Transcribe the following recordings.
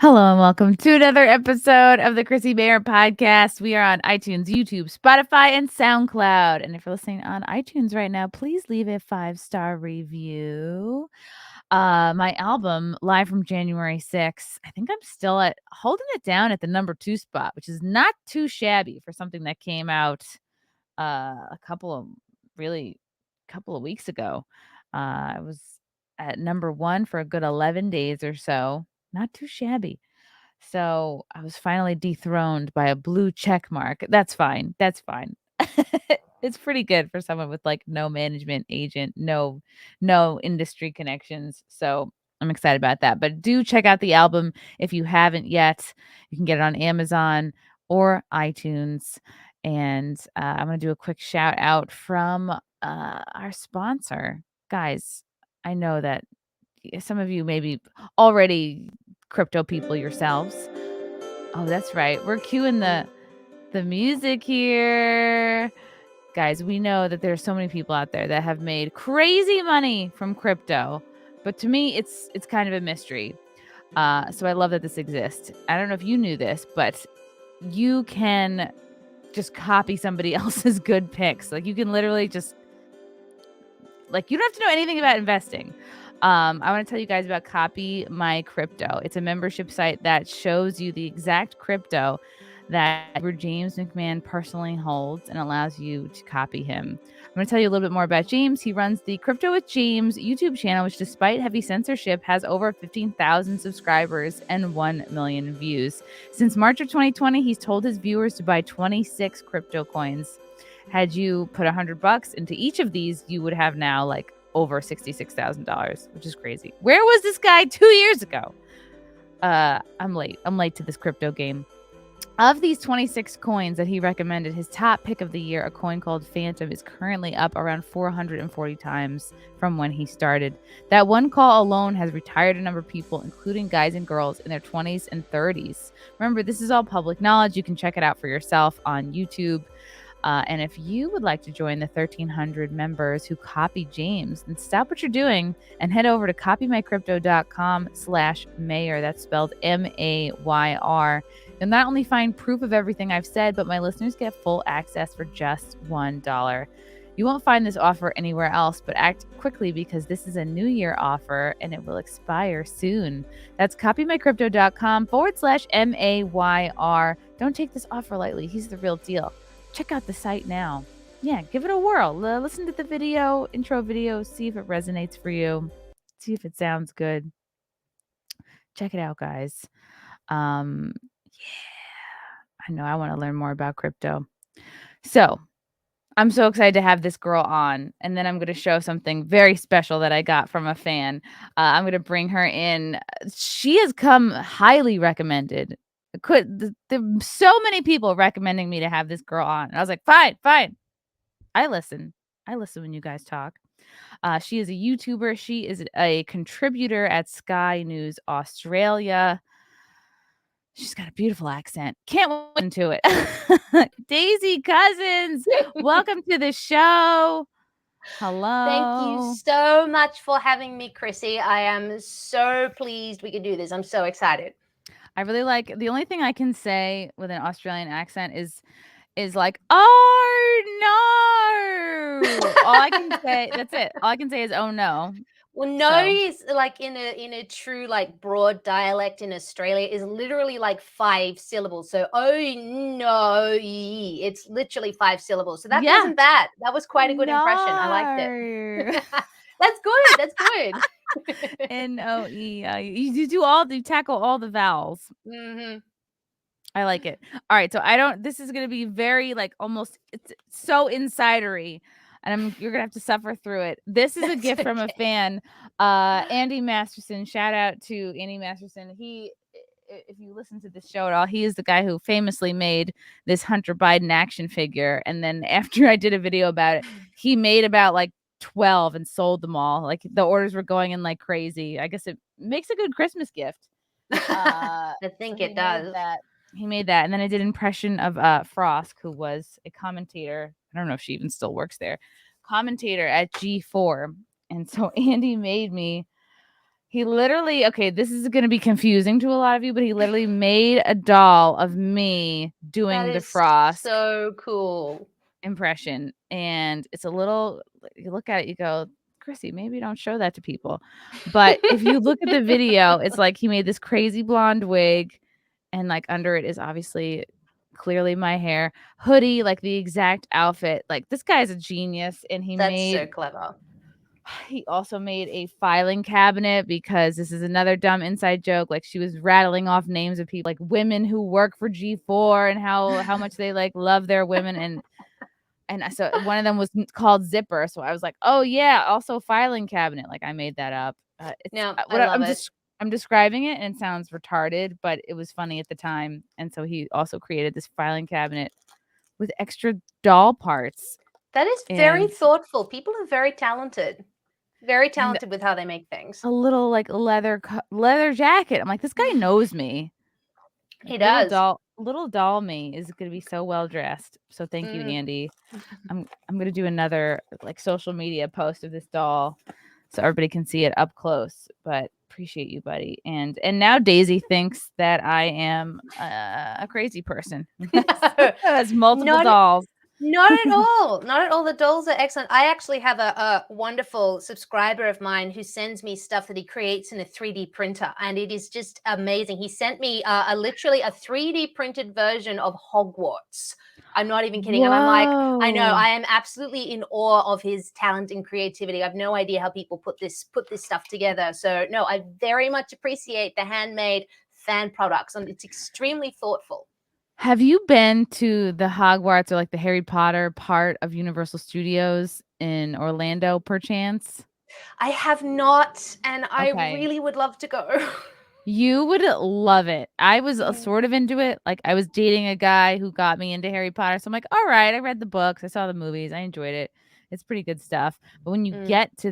Hello and welcome to another episode of the Chrissie Mayr podcast. We are on iTunes, YouTube, Spotify, and SoundCloud. And if you're listening on iTunes right now, please leave a 5-star review. My album, live from January 6th, I think I'm still holding it down at the number 2 spot, which is not too shabby for something that came out a couple of weeks ago. I was at number 1 for a good 11 days or so. Not too shabby. So I was finally dethroned by a blue check mark. That's fine. That's fine. It's pretty good for someone with like no management agent, no industry connections. So I'm excited about that. But do check out the album if you haven't yet. You can get it on Amazon or iTunes. And I'm going to do a quick shout out from our sponsor. Guys, I know that some of you maybe already crypto people yourselves. Oh, that's right. We're cueing the music here. Guys, we know that there's so many people out there that have made crazy money from crypto. But to me, it's kind of a mystery. So I love that this exists. I don't know if you knew this, but you can just copy somebody else's good picks. Like you can literally just you don't have to know anything about investing. I want to tell you guys about Copy My Crypto. It's a membership site that shows you the exact crypto that James McMahon personally holds and allows you to copy him. I'm going to tell you a little bit more about James. He runs the Crypto with James YouTube channel, which despite heavy censorship has over 15,000 subscribers and 1 million views. Since March of 2020, he's told his viewers to buy 26 crypto coins. Had you put $100 into each of these, you would have now like over $66,000, which is crazy. Where was this guy 2 years ago? I'm late. I'm late to this crypto game. Of these 26 coins that he recommended, his top pick of the year, a coin called Phantom, is currently up around 440 times from when he started. That one call alone has retired a number of people, including guys and girls in their 20s and 30s. Remember, this is all public knowledge. You can check it out for yourself on YouTube. And if you would like to join the 1,300 members who copy James, then stop what you're doing and head over to copymycrypto.com/Mayr. That's spelled Mayr. You'll not only find proof of everything I've said, but my listeners get full access for just $1. You won't find this offer anywhere else, but act quickly because this is a New Year offer and it will expire soon. That's copymycrypto.com/Mayr. Don't take this offer lightly. He's the real deal. Check out the site now. Yeah, give it a whirl. Listen to the intro video, see if it resonates for you. See if it sounds good. Check it out, guys. Yeah, I know I want to learn more about crypto. So I'm so excited to have this girl on. And then I'm going to show something very special that I got from a fan. I'm going to bring her in. She has come highly recommended. There so many people recommending me to have this girl on. And I was like, fine. I listen. I listen when you guys talk. She is a YouTuber. She is a contributor at Sky News Australia. She's got a beautiful accent. Can't wait into it. Daisy Cousens, welcome to the show. Hello. Thank you so much for having me, Chrissy. I am so pleased we could do this. I'm so excited. I really like the only thing I can say with an Australian accent is like, oh no. All I can say, that's it. All I can say is oh no. Well, no So is like in a true like broad dialect in Australia is literally like 5 syllables. So oh no, it's literally 5 syllables. So that yeah. wasn't bad. That was quite a good impression. I liked it. No. That's good. That's good. Noe. You tackle all the vowels. Mhm. I like it. All right, so this is gonna be very like almost it's so insidery, and you're gonna have to suffer through it. This is a That's gift from a okay. fan, Andy Masterson. Shout out to Andy Masterson. If you listen to this show at all, he is the guy who famously made this Hunter Biden action figure, and then after I did a video about it, he made about like 12 and sold them all. Like the orders were going in like crazy. I guess it makes a good Christmas gift. I So think he it made does. that. He made that, and then I did impression of Frosk, who was a commentator. I don't know if she even still works there. Commentator at G4, and so Andy made me He literally okay, this is gonna be confusing to a lot of you, but he literally made a doll of me That doing the is Frost so cool. impression, and it's a little you look at it, you go, "Chrissy, maybe don't show that to people." But if you look at the video, it's like he made this crazy blonde wig, and, like, under it is obviously clearly my hair, hoodie, like, the exact outfit, like, this guy's a genius, and That's so clever. he also made a filing cabinet because this is another dumb inside joke, like, she was rattling off names of people, like, women who work for G4 and how much they, like, love their women, and so one of them was called Zipper, so I was like, "Oh, yeah, also filing cabinet," like, I made that up. It's No, I what love it. I'm describing it, and it sounds retarded, but it was funny at the time, and so he also created this filing cabinet with extra doll parts That is very and thoughtful. People are very talented. Very and talented with how they make things. a little, like, leather jacket. I'm like, "This guy knows me." Like, He does. little doll me is gonna be so well dressed, so thank you, Mm. Andy. I'm gonna do another, like, social media post of this doll so everybody can see it up close, but appreciate you, buddy, and now Daisy thinks that I am, a crazy person No, who has multiple not dolls. not at all. Not at all. The dolls are excellent. I actually have a wonderful subscriber of mine who sends me stuff that he creates in a 3D printer, and it is just amazing. He sent me a literally a 3D printed version of Hogwarts. I'm not even kidding. And I'm like, I know, Whoa. I am absolutely in awe of his talent and creativity. I've no idea how people put this stuff together. So no, I very much appreciate the handmade fan products, and it's extremely thoughtful. Have you been to the Hogwarts or, like, the Harry Potter part of Universal Studios in Orlando, perchance? I have not, and I Okay. really would love to go. You would love it. I was, Mm, sort of into it, like, I was dating a guy who got me into Harry Potter, so I'm like, "Alright, I read the books, I saw the movies, I enjoyed it. It's pretty good stuff." But when you mm. get to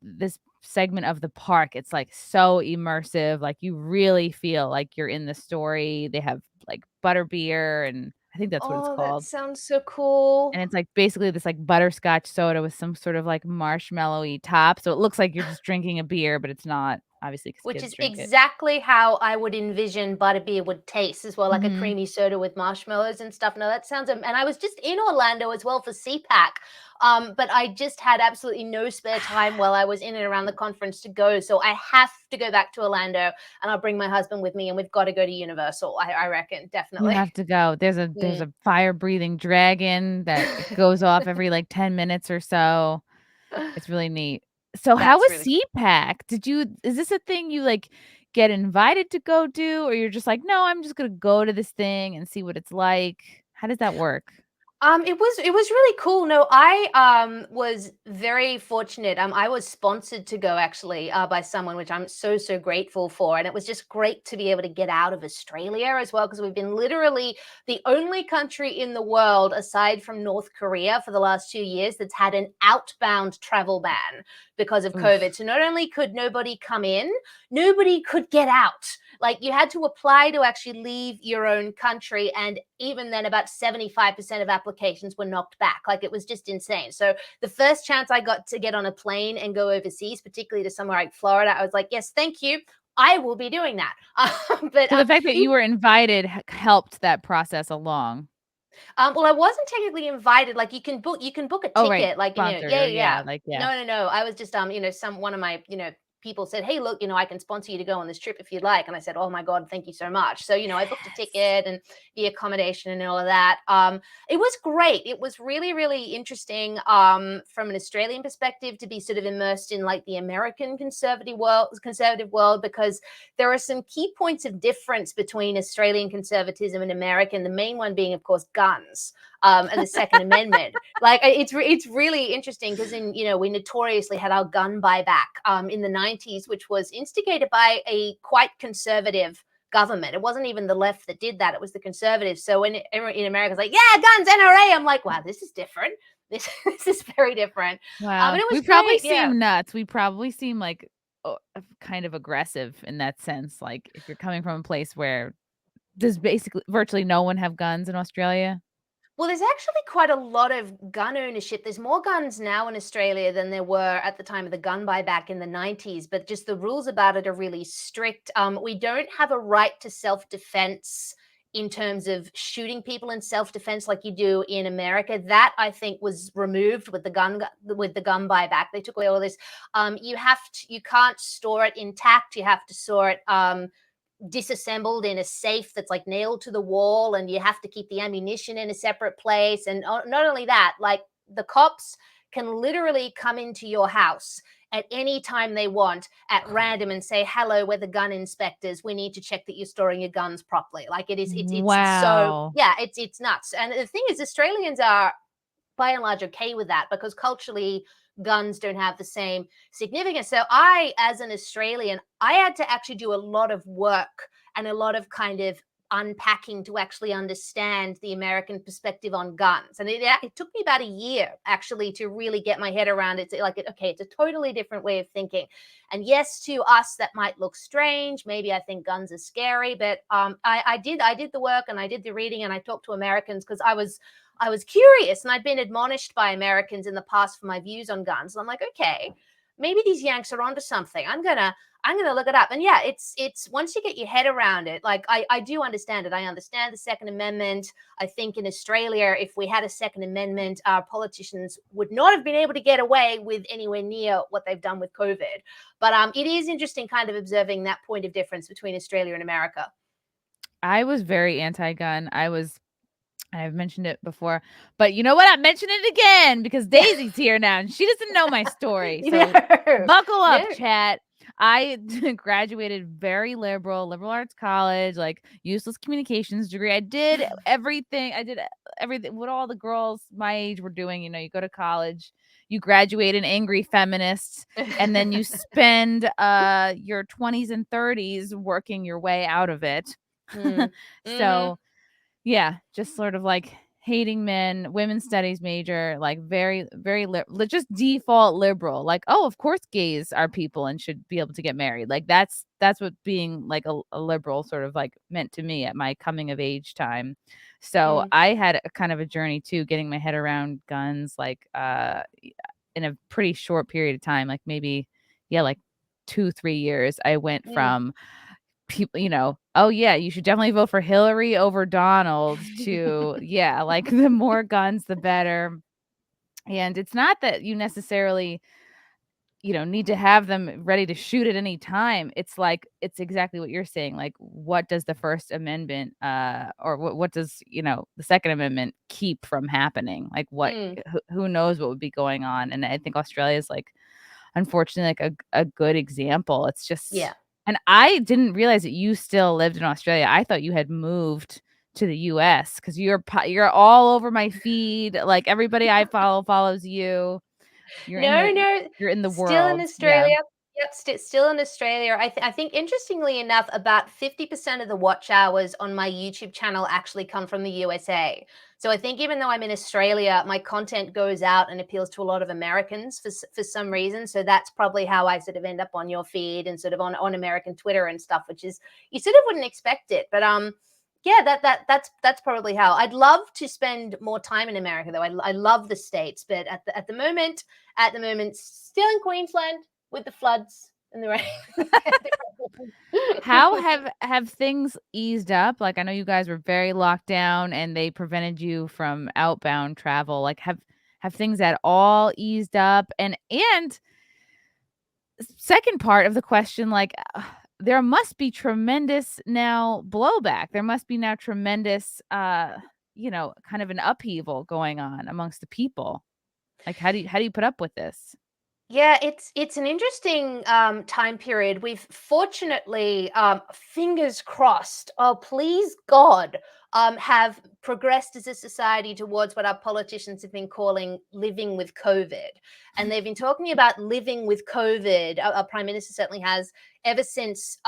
this segment of the park, it's, like, so immersive, like, you really feel like you're in the story. They have, like, butterbeer, and I think that's what it's Oh, that called. sounds so cool. And it's, like, basically this, like, butterscotch soda with some sort of, like, marshmallowy top, so it looks like you're just drinking a beer, but it's not, obviously, because Which kids is drink it. exactly how I would envision butterbeer would taste as well, like a Mhm. creamy soda with marshmallows and stuff. No, that sounds and I was just in Orlando as well for CPAC, but I just had absolutely no spare time while I was in and around the conference to go, so I have to go back to Orlando, and I'll bring my husband with me, and we've gotta go to Universal, I reckon, You definitely. have to go. There's Mm, a fire-breathing dragon that it goes off every, like, 10 minutes or so. It's really neat. So how that's was really CPAC? Is this a thing you, like, get invited to go do, or you're just like, "No, I'm just gonna go to this thing and see what it's like." How does that work? it was really cool. No, I was very fortunate. I was sponsored to go actually by someone, which I'm so grateful for. And it was just great to be able to get out of Australia as well, because we've been literally the only country in the world aside from North Korea for the last 2 years that's had an outbound travel ban because of COVID. Oof. So not only could nobody come in, nobody could get out. Like you had to apply to actually leave your own country, and even then, about 75% of applications were knocked back. Like it was just insane. So the first chance I got to get on a plane and go overseas, particularly to somewhere like Florida, I was like, yes, thank you. I will be doing that. But So the fact that it you were invited helped that process along. Well, I wasn't technically invited. Like you can book a Oh, right. ticket. Like Sponsored yeah, or yeah, yeah. yeah, like, yeah. No. I was just some one of my people said, hey, look, I can sponsor you to go on this trip if you'd like. And I said, oh my god, thank you so much. So I booked a Yes. ticket and the accommodation and all of that. It was great. It was really interesting. From an Australian perspective, to be sort of immersed in like the American conservative world, because there are some key points of difference between Australian conservatism and American. The main one being, of course, guns, and the Second Amendment. Like it's really interesting because we notoriously had our gun buyback in the 90s, which was instigated by a quite conservative government. It wasn't even the left that did that; it was the conservatives. So when in America, it's like, yeah, guns, NRA. I'm like, wow, this is different. This is very different. But Wow. it was We probably great. Yeah. seem nuts. We probably seem like, kind of aggressive in that sense, like, if you're coming from a place where does basically virtually no one have guns in Australia? Well, there's actually quite a lot of gun ownership. There's more guns now in Australia than there were at the time of the gun buyback in the 90s, but just the rules about it are really strict. We don't have a right to self defense in terms of shooting people in self defense like you do in America. That I think was removed with the gun buyback. They took away all this. You can't store it intact. You have to store it disassembled in a safe that's like nailed to the wall, and you have to keep the ammunition in a separate place. And not only that, like the cops can literally come into your house at any time they want at random and say, hello, we're the gun inspectors, we need to check that you're storing your guns properly. Like it's so, Wow. yeah, it's nuts. And the thing is, Australians are by and large okay with that because culturally guns don't have the same significance. So I, as an Australian, I had to actually do a lot of work and a lot of kind of unpacking to actually understand the American perspective on guns. And it took me about a year actually to really get my head around it. Okay, it's a totally different way of thinking. And yes, to us that might look strange. Maybe I think guns are scary, but I did the work and I did the reading and I talked to Americans because I was curious, and I'd been admonished by Americans in the past for my views on guns. And I'm like, okay, maybe these Yanks are onto something. I'm gonna look it up. And yeah, it's once you get your head around it, like I do understand it. I understand the Second Amendment. I think in Australia, if we had a Second Amendment, our politicians would not have been able to get away with anywhere near what they've done with COVID. But it is interesting kind of observing that point of difference between Australia and America. I was very anti-gun. I've mentioned it before, but you know what? I'm mentioning it again because Yeah. Daisy's here now and she doesn't know my story. So No. buckle No. up, chat. I graduated very liberal arts college, like useless communications degree. I did everything. I did everything what all the girls my age were doing. You know, you go to college, you graduate an angry feminist, and then you spend your 20s and 30s working your way out of it. Mm. Mhm. So yeah, just sort of like hating men, women's studies major, like very just default liberal. Like, oh, of course gays are people and should be able to get married. Like that's what being like a liberal sort of like meant to me at my coming of age time. So Mm. I had a kind of a journey too, getting my head around guns, like in a pretty short period of time, like maybe yeah, like 2-3 years. I went Mm. from people, oh yeah, you should definitely vote for Hillary over Donald to yeah, like the more guns the better. And it's not that you necessarily, need to have them ready to shoot at any time. It's like it's exactly what you're saying. Like what does the First Amendment or what does, the Second Amendment keep from happening? Like what Mm. who knows what would be going on? And I think Australia is like unfortunately, like a good example. It's Yeah. just and I didn't realize that you still lived in Australia. I thought you had moved to the US because you're all over my feed. Like everybody I follow follows you. You're in No, the no, you're in the still in world. Yeah. Australia. Yep, still in Australia. I think interestingly enough, about 50% of the watch hours on my YouTube channel actually come from the USA. So I think even though I'm in Australia, my content goes out and appeals to a lot of Americans for some reason. So that's probably how I sort of end up on your feed and sort of on American Twitter and stuff, which is you sort of wouldn't expect it. But yeah, that's probably how. I'd love to spend more time in America though. I love the States, but at the moment, still in Queensland with the floods and the rain. How have things eased up? Like I know you guys were very locked down and they prevented you from outbound travel. Like have things at all eased up? And second part of the question, like, there must be tremendous now blowback. There must be now tremendous, kind of an upheaval going on amongst the people. Like, how do you put up with this? Yeah, it's an interesting time period. We've fortunately, fingers crossed, oh please God, have progressed as a society towards what our politicians have been calling living with COVID, and they've been talking about living with COVID. Our prime minister certainly has ever since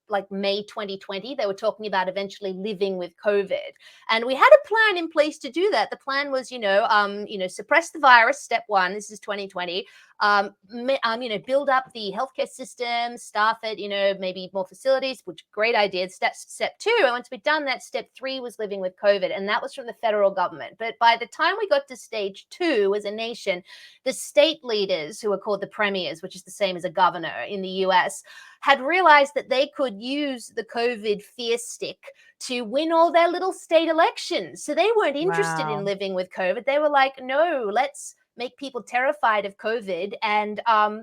like May 2020. They were talking about eventually living with COVID, and we had a plan in place to do that. The plan was, suppress the virus. Step one. This is 2020. Build up the healthcare system, staff it, maybe more facilities, which great idea. Step two, and once we'd done that, step three was living with COVID. COVID, and that was from the federal government. But by the time we got to stage 2 as a nation, the state leaders, who are called the premiers, which is the same as a governor in the US, had realized that they could use the COVID fear stick to win all their little state elections. So they weren't interested in Wow. living with COVID. They were like, no, let's make people terrified of COVID and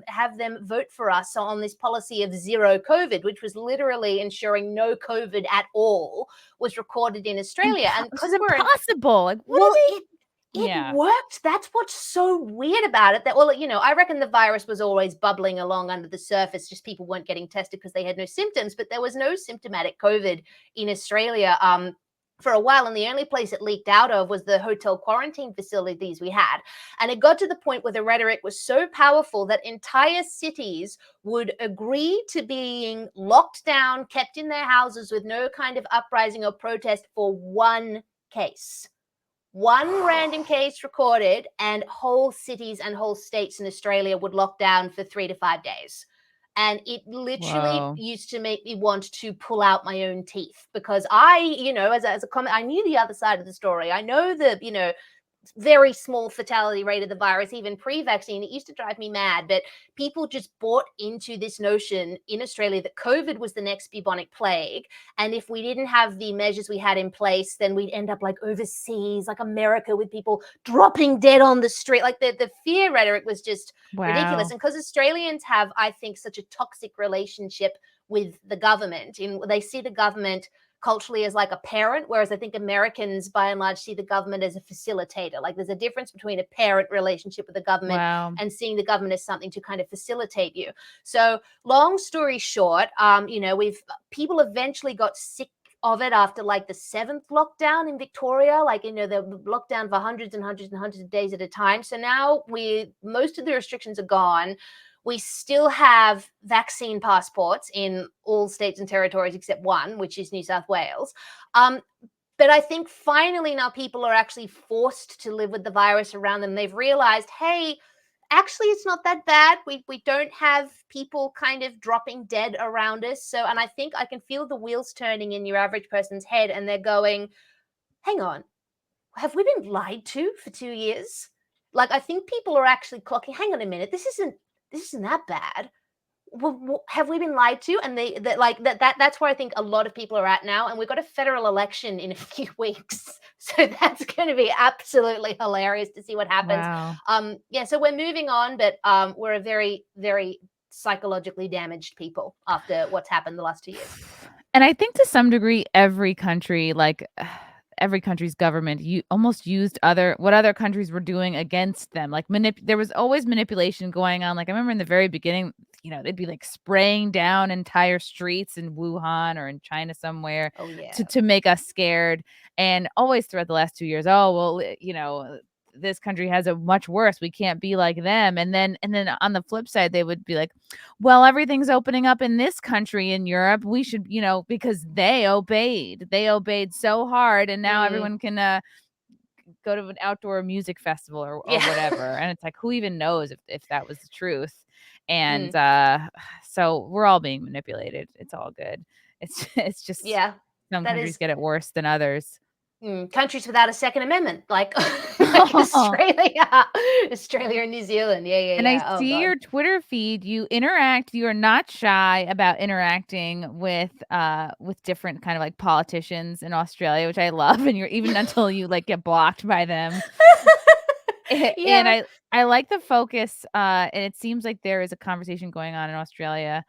have them vote for us on this policy of zero COVID, which was literally ensuring no COVID at all was recorded in Australia. And Which is because we're in, impossible. Like, what well, are they? it Yeah. worked. That's what's so weird about it. That, well, I reckon the virus was always bubbling along under the surface. Just people weren't getting tested because they had no symptoms. But there was no symptomatic COVID in Australia for a while, and the only place it leaked out of was the hotel quarantine facilities we had. And it got to the point where the rhetoric was so powerful that entire cities would agree to being locked down, kept in their houses with no kind of uprising or protest for one case. One random case recorded, and whole cities and whole states in Australia would lock down for 3 to 5 days. And it literally Whoa. used to make me want to pull out my own teeth, because I, as a comment, I knew the other side of the story. I know the, very small fatality rate of the virus, even pre-vaccine. It used to drive me mad, but people just bought into this notion in Australia that COVID was the next bubonic plague. And if we didn't have the measures we had in place, then we'd end up like overseas, like America, with people dropping dead on the street. Like the fear rhetoric was just ridiculous. Wow. And because Australians have, I think, such a toxic relationship with the government, they see the government culturally as like a parent, whereas I think Americans by and large see the government as a facilitator. Like there's a difference between a parent relationship with the government Wow. and seeing the government as something to kind of facilitate you. So long story short, people eventually got sick of it after like the 7th lockdown in Victoria, the lockdown for hundreds and hundreds and hundreds of days at a time. So now most of the restrictions are gone. We still have vaccine passports in all states and territories except one, which is New South Wales. But I think finally now people are actually forced to live with the virus around them. They've realized, hey, actually it's not that bad. We don't have people kind of dropping dead around us. So, and I think I can feel the wheels turning in your average person's head, and they're going, hang on, have we been lied to for 2 years? Like, I think people are actually clocking, hang on a minute, this isn't that bad. Have we been lied to? And that's where I think a lot of people are at now. And we've got a federal election in a few weeks, so that's going to be absolutely hilarious to see what happens. Wow. So we're moving on, but we're a very, very psychologically damaged people after what's happened the last 2 years. And I think to some degree, every country, like every country's government, you almost used what other countries were doing against them. Like there was always manipulation going on. Like I remember in the very beginning, they'd be like spraying down entire streets in Wuhan or in China somewhere Oh yeah. to make us scared. And always throughout the last 2 years, oh well, this country has it much worse. We can't be like them. And then on the flip side, they would be like, well, everything's opening up in this country in Europe. We should, because they obeyed. They obeyed so hard, and now Mm, everyone can go to an outdoor music festival or yeah. whatever. And it's like, who even knows if that was the truth? And Mm, so we're all being manipulated. It's all good. It's just yeah. some That countries is get it worse than others. countries without a Second Amendment, like like Australia, Australia and New Zealand. Yeah, yeah, And I yeah. Oh see God. your Twitter feed, you are not shy about interacting with different kind of like politicians in Australia, which I love, and you're even until you like get blocked by them. And Yeah. I like the focus, and it seems like there is a conversation going on in Australia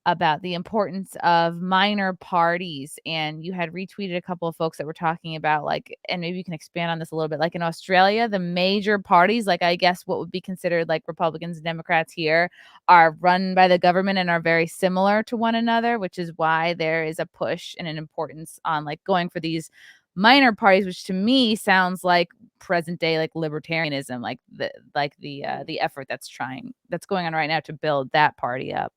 about the importance of minor parties, and you had retweeted a couple of folks that were talking about like, and maybe you can expand on this a little bit, like in Australia the major parties, like I guess what would be considered like Republicans and Democrats here, are run by the government and are very similar to one another, which is why there is a push and an importance on like going for these minor parties, which to me sounds like present day like libertarianism, like the effort that's going on right now to build that party up.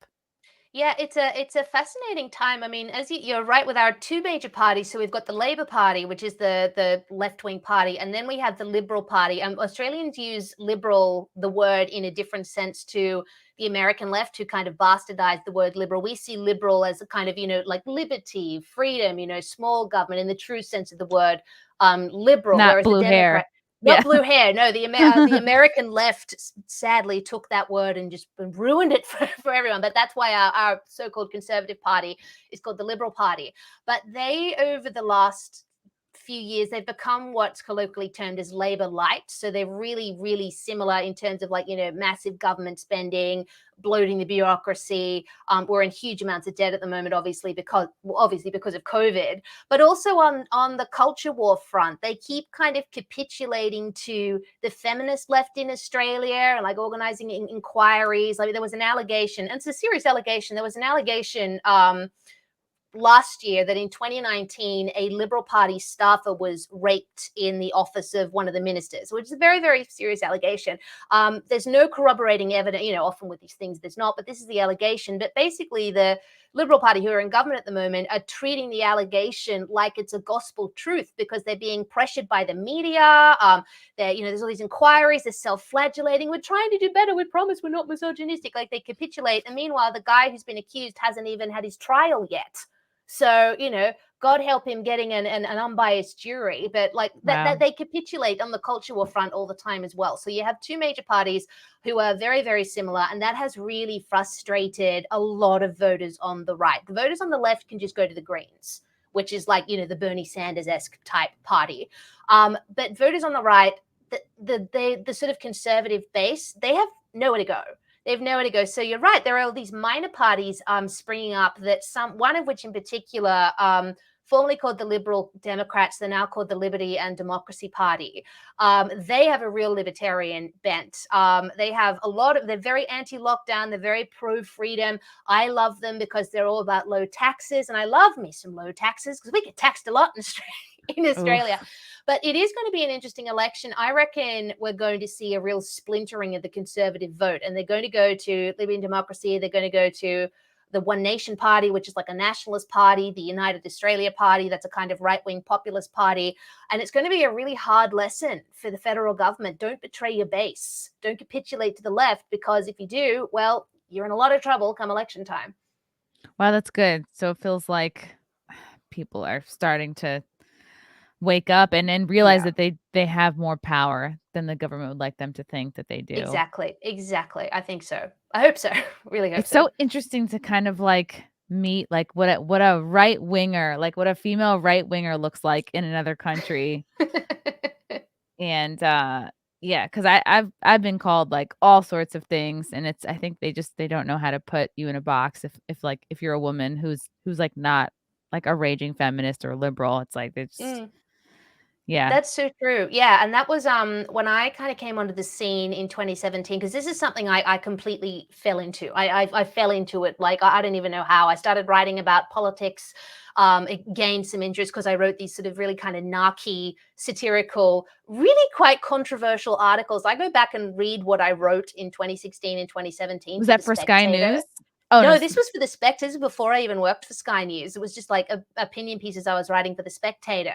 Yeah, it's a fascinating time. I mean, as you're right with our two major parties. So we've got the Labor Party, which is the left wing party, and then we have the Liberal Party. And Australians use liberal, the word, in a different sense to the American left, who kind of bastardize the word liberal. We see liberal as a kind of like liberty, freedom, small government in the true sense of the word. liberal, Not whereas the blue hair. Democrat, not Yeah. blue hair. No, the American left sadly took that word and just ruined it for everyone. But that's why our so-called conservative party is called the Liberal Party. But they, over the last few years, they've become what's colloquially termed as labor light. So they're really, really similar in terms of, like, massive government spending, bloating the bureaucracy. We're in huge amounts of debt at the moment, obviously because of COVID, but also on the culture war front, they keep kind of capitulating to the feminist left in Australia and, like, organizing inquiries. Like, there was an allegation, and it's a serious allegation. There was an allegation last year that in 2019 a Liberal Party staffer was raped in the office of one of the ministers, which is a very, very serious allegation. There's no corroborating evidence. Often with these things there's not, but this is the allegation. But basically the Liberal Party, who are in government at the moment, are treating the allegation like it's a gospel truth because they're being pressured by the media. There's all these inquiries, they're self-flagellating. We're trying to do better. We promise we're not misogynistic. Like, they capitulate. And meanwhile, the guy who's been accused hasn't even had his trial yet. So, God help him getting an unbiased jury, but like that, Wow. they capitulate on the culture war front all the time as well. So you have two major parties who are very, very similar, and that has really frustrated a lot of voters on the right. The voters on the left can just go to the Greens, which is like, the Bernie Sanders-esque type party. But voters on the right, the sort of conservative base, they have nowhere to go. They have nowhere to go. So you're right. There are all these minor parties springing up that one of which in particular, formerly called the Liberal Democrats, they're now called the Liberty and Democracy Party. They have a real libertarian bent. They have they're very anti-lockdown. They're very pro-freedom. I love them because they're all about low taxes. And I love me some low taxes because we get taxed a lot in Australia. Oof. But it is going to be an interesting election. I reckon we're going to see a real splintering of the conservative vote, and they're going to go to Liberty and Democracy. They're going to go to the One Nation Party, which is like a nationalist party, the United Australia Party, that's a kind of right-wing populist party. And it's going to be a really hard lesson for the federal government. Don't betray your base. Don't capitulate to the left, because if you do, well, you're in a lot of trouble come election time. Wow, that's good. So it feels like people are starting to wake up and then realize Yeah. that they have more power than the government would like them to think that they do. Exactly. I think so. I hope so. Really hope It's so. so interesting to kind of, like, meet, like, what a right winger, like, what a female right winger looks like in another country. And, yeah, 'cause I've been called, like, all sorts of things, and I think they don't know how to put you in a box if you're a woman who's, like, not, like, a raging feminist or liberal. It's like they just Mm. yeah. That's so true. Yeah, and that was when I kind of came onto the scene in 2017, because this is something I completely fell into. I fell into it, like, I don't even know how. I started writing about politics. It gained some interest because I wrote these sort of really kind of narky, satirical, really quite controversial articles. I go back and read what I wrote in 2016 and 2017 Was for the that for Sky Spectator. News? Oh, no, No, this was for the Spectator before I even worked for Sky News. It was just like opinion pieces I was writing for the Spectator.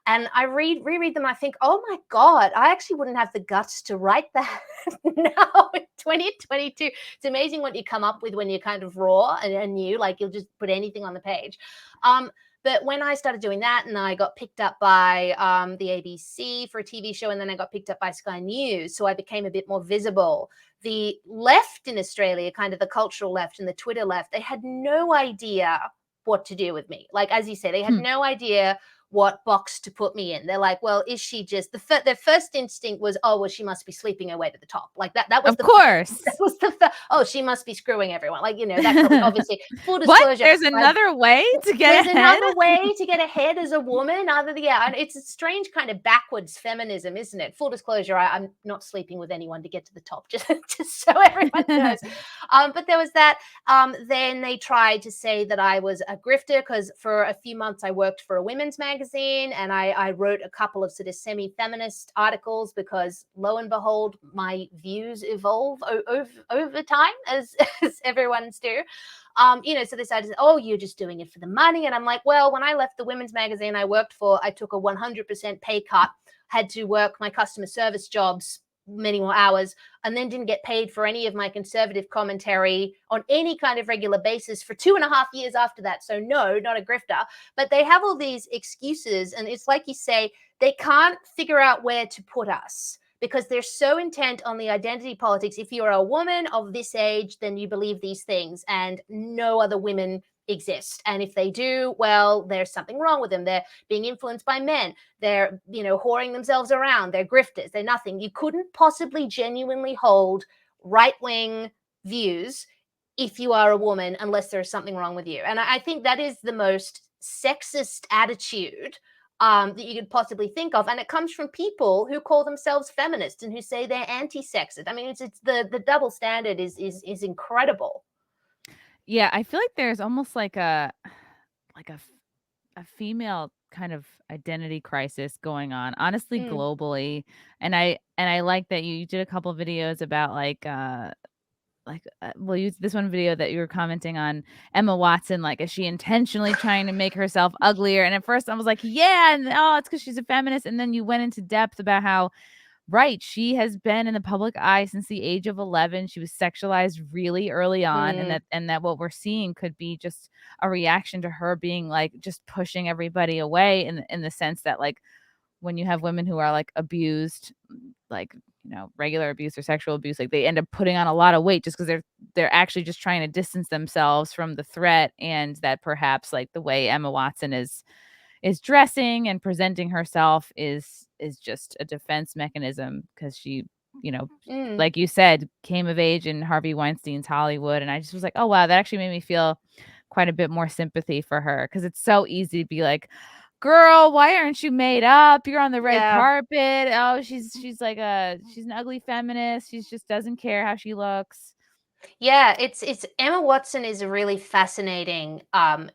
And I reread them. I think, oh my God, I actually wouldn't have the guts to write that now in 2022. It's amazing what you come up with when you're kind of raw and new, like you'll just put anything on the page. But when I started doing that, and I got picked up by the ABC for a TV show, and then I got picked up by Sky News, so I became a bit more visible. The left in Australia, kind of the cultural left and the Twitter left, they had no idea what to do with me. Like, as you say, they had Hmm. no idea what box to put me in. They're like, well, is she just their first instinct was, oh, well, she must be sleeping her way to the top. Like that was Of the that course. was the oh, she must be screwing everyone. Like, that's obviously full What? disclosure. There's another way to There's get ahead? another way to get ahead as a woman, other than, yeah, and it's a strange kind of backwards feminism, isn't it? Full disclosure, I'm not sleeping with anyone to get to the top, just so everyone knows. But there was that. Then they tried to say that I was a grifter because for a few months I worked for a women's magazine, and I wrote a couple of sort of semi-feminist articles because, lo and behold, my views evolve over time, as everyone's do. So they decided, oh, you're just doing it for the money. And I'm like, well, when I left the women's magazine I worked for, I took a 100% pay cut, had to work my customer service jobs many more hours, and then didn't get paid for any of my conservative commentary on any kind of regular basis for 2.5 years after that. So no, not a grifter. But they have all these excuses. And it's like you say, they can't figure out where to put us because they're so intent on the identity politics. If you're a woman of this age, then you believe these things, and no other women exist. And if they do, well, there's something wrong with them. They're being influenced by men. They're, whoring themselves around. They're grifters. They're nothing. You couldn't possibly genuinely hold right-wing views if you are a woman unless there's something wrong with you. And I think that is the most sexist attitude that you could possibly think of, and it comes from people who call themselves feminists and who say they're anti-sexist. I mean, it's the double standard is incredible. Yeah, I feel like there's almost like a female kind of identity crisis going on, honestly, Mm, globally. And I like that you did a couple videos about well, you this one video that you were commenting on Emma Watson, like, is she intentionally trying to make herself uglier? And at first I was like, yeah, and oh, it's because she's a feminist. And then you went into depth about how, right, she has been in the public eye since the age of 11. She was sexualized really early on, and mm, that what we're seeing could be just a reaction to her being like just pushing everybody away in the sense that, like, when you have women who are like abused, like, regular abuse or sexual abuse, like, they end up putting on a lot of weight just because they're actually just trying to distance themselves from the threat, and that perhaps like the way Emma Watson is dressing and presenting herself is just a defense mechanism because she, you know, mm. like you said, came of age in Harvey Weinstein's Hollywood. And I just was like, oh wow, that actually made me feel quite a bit more sympathy for her because it's so easy to be like, girl, why aren't you made up? You're on the red Yeah. carpet. Oh, she's an ugly feminist. She just doesn't care how she looks. Yeah, it's Emma Watson is a really fascinating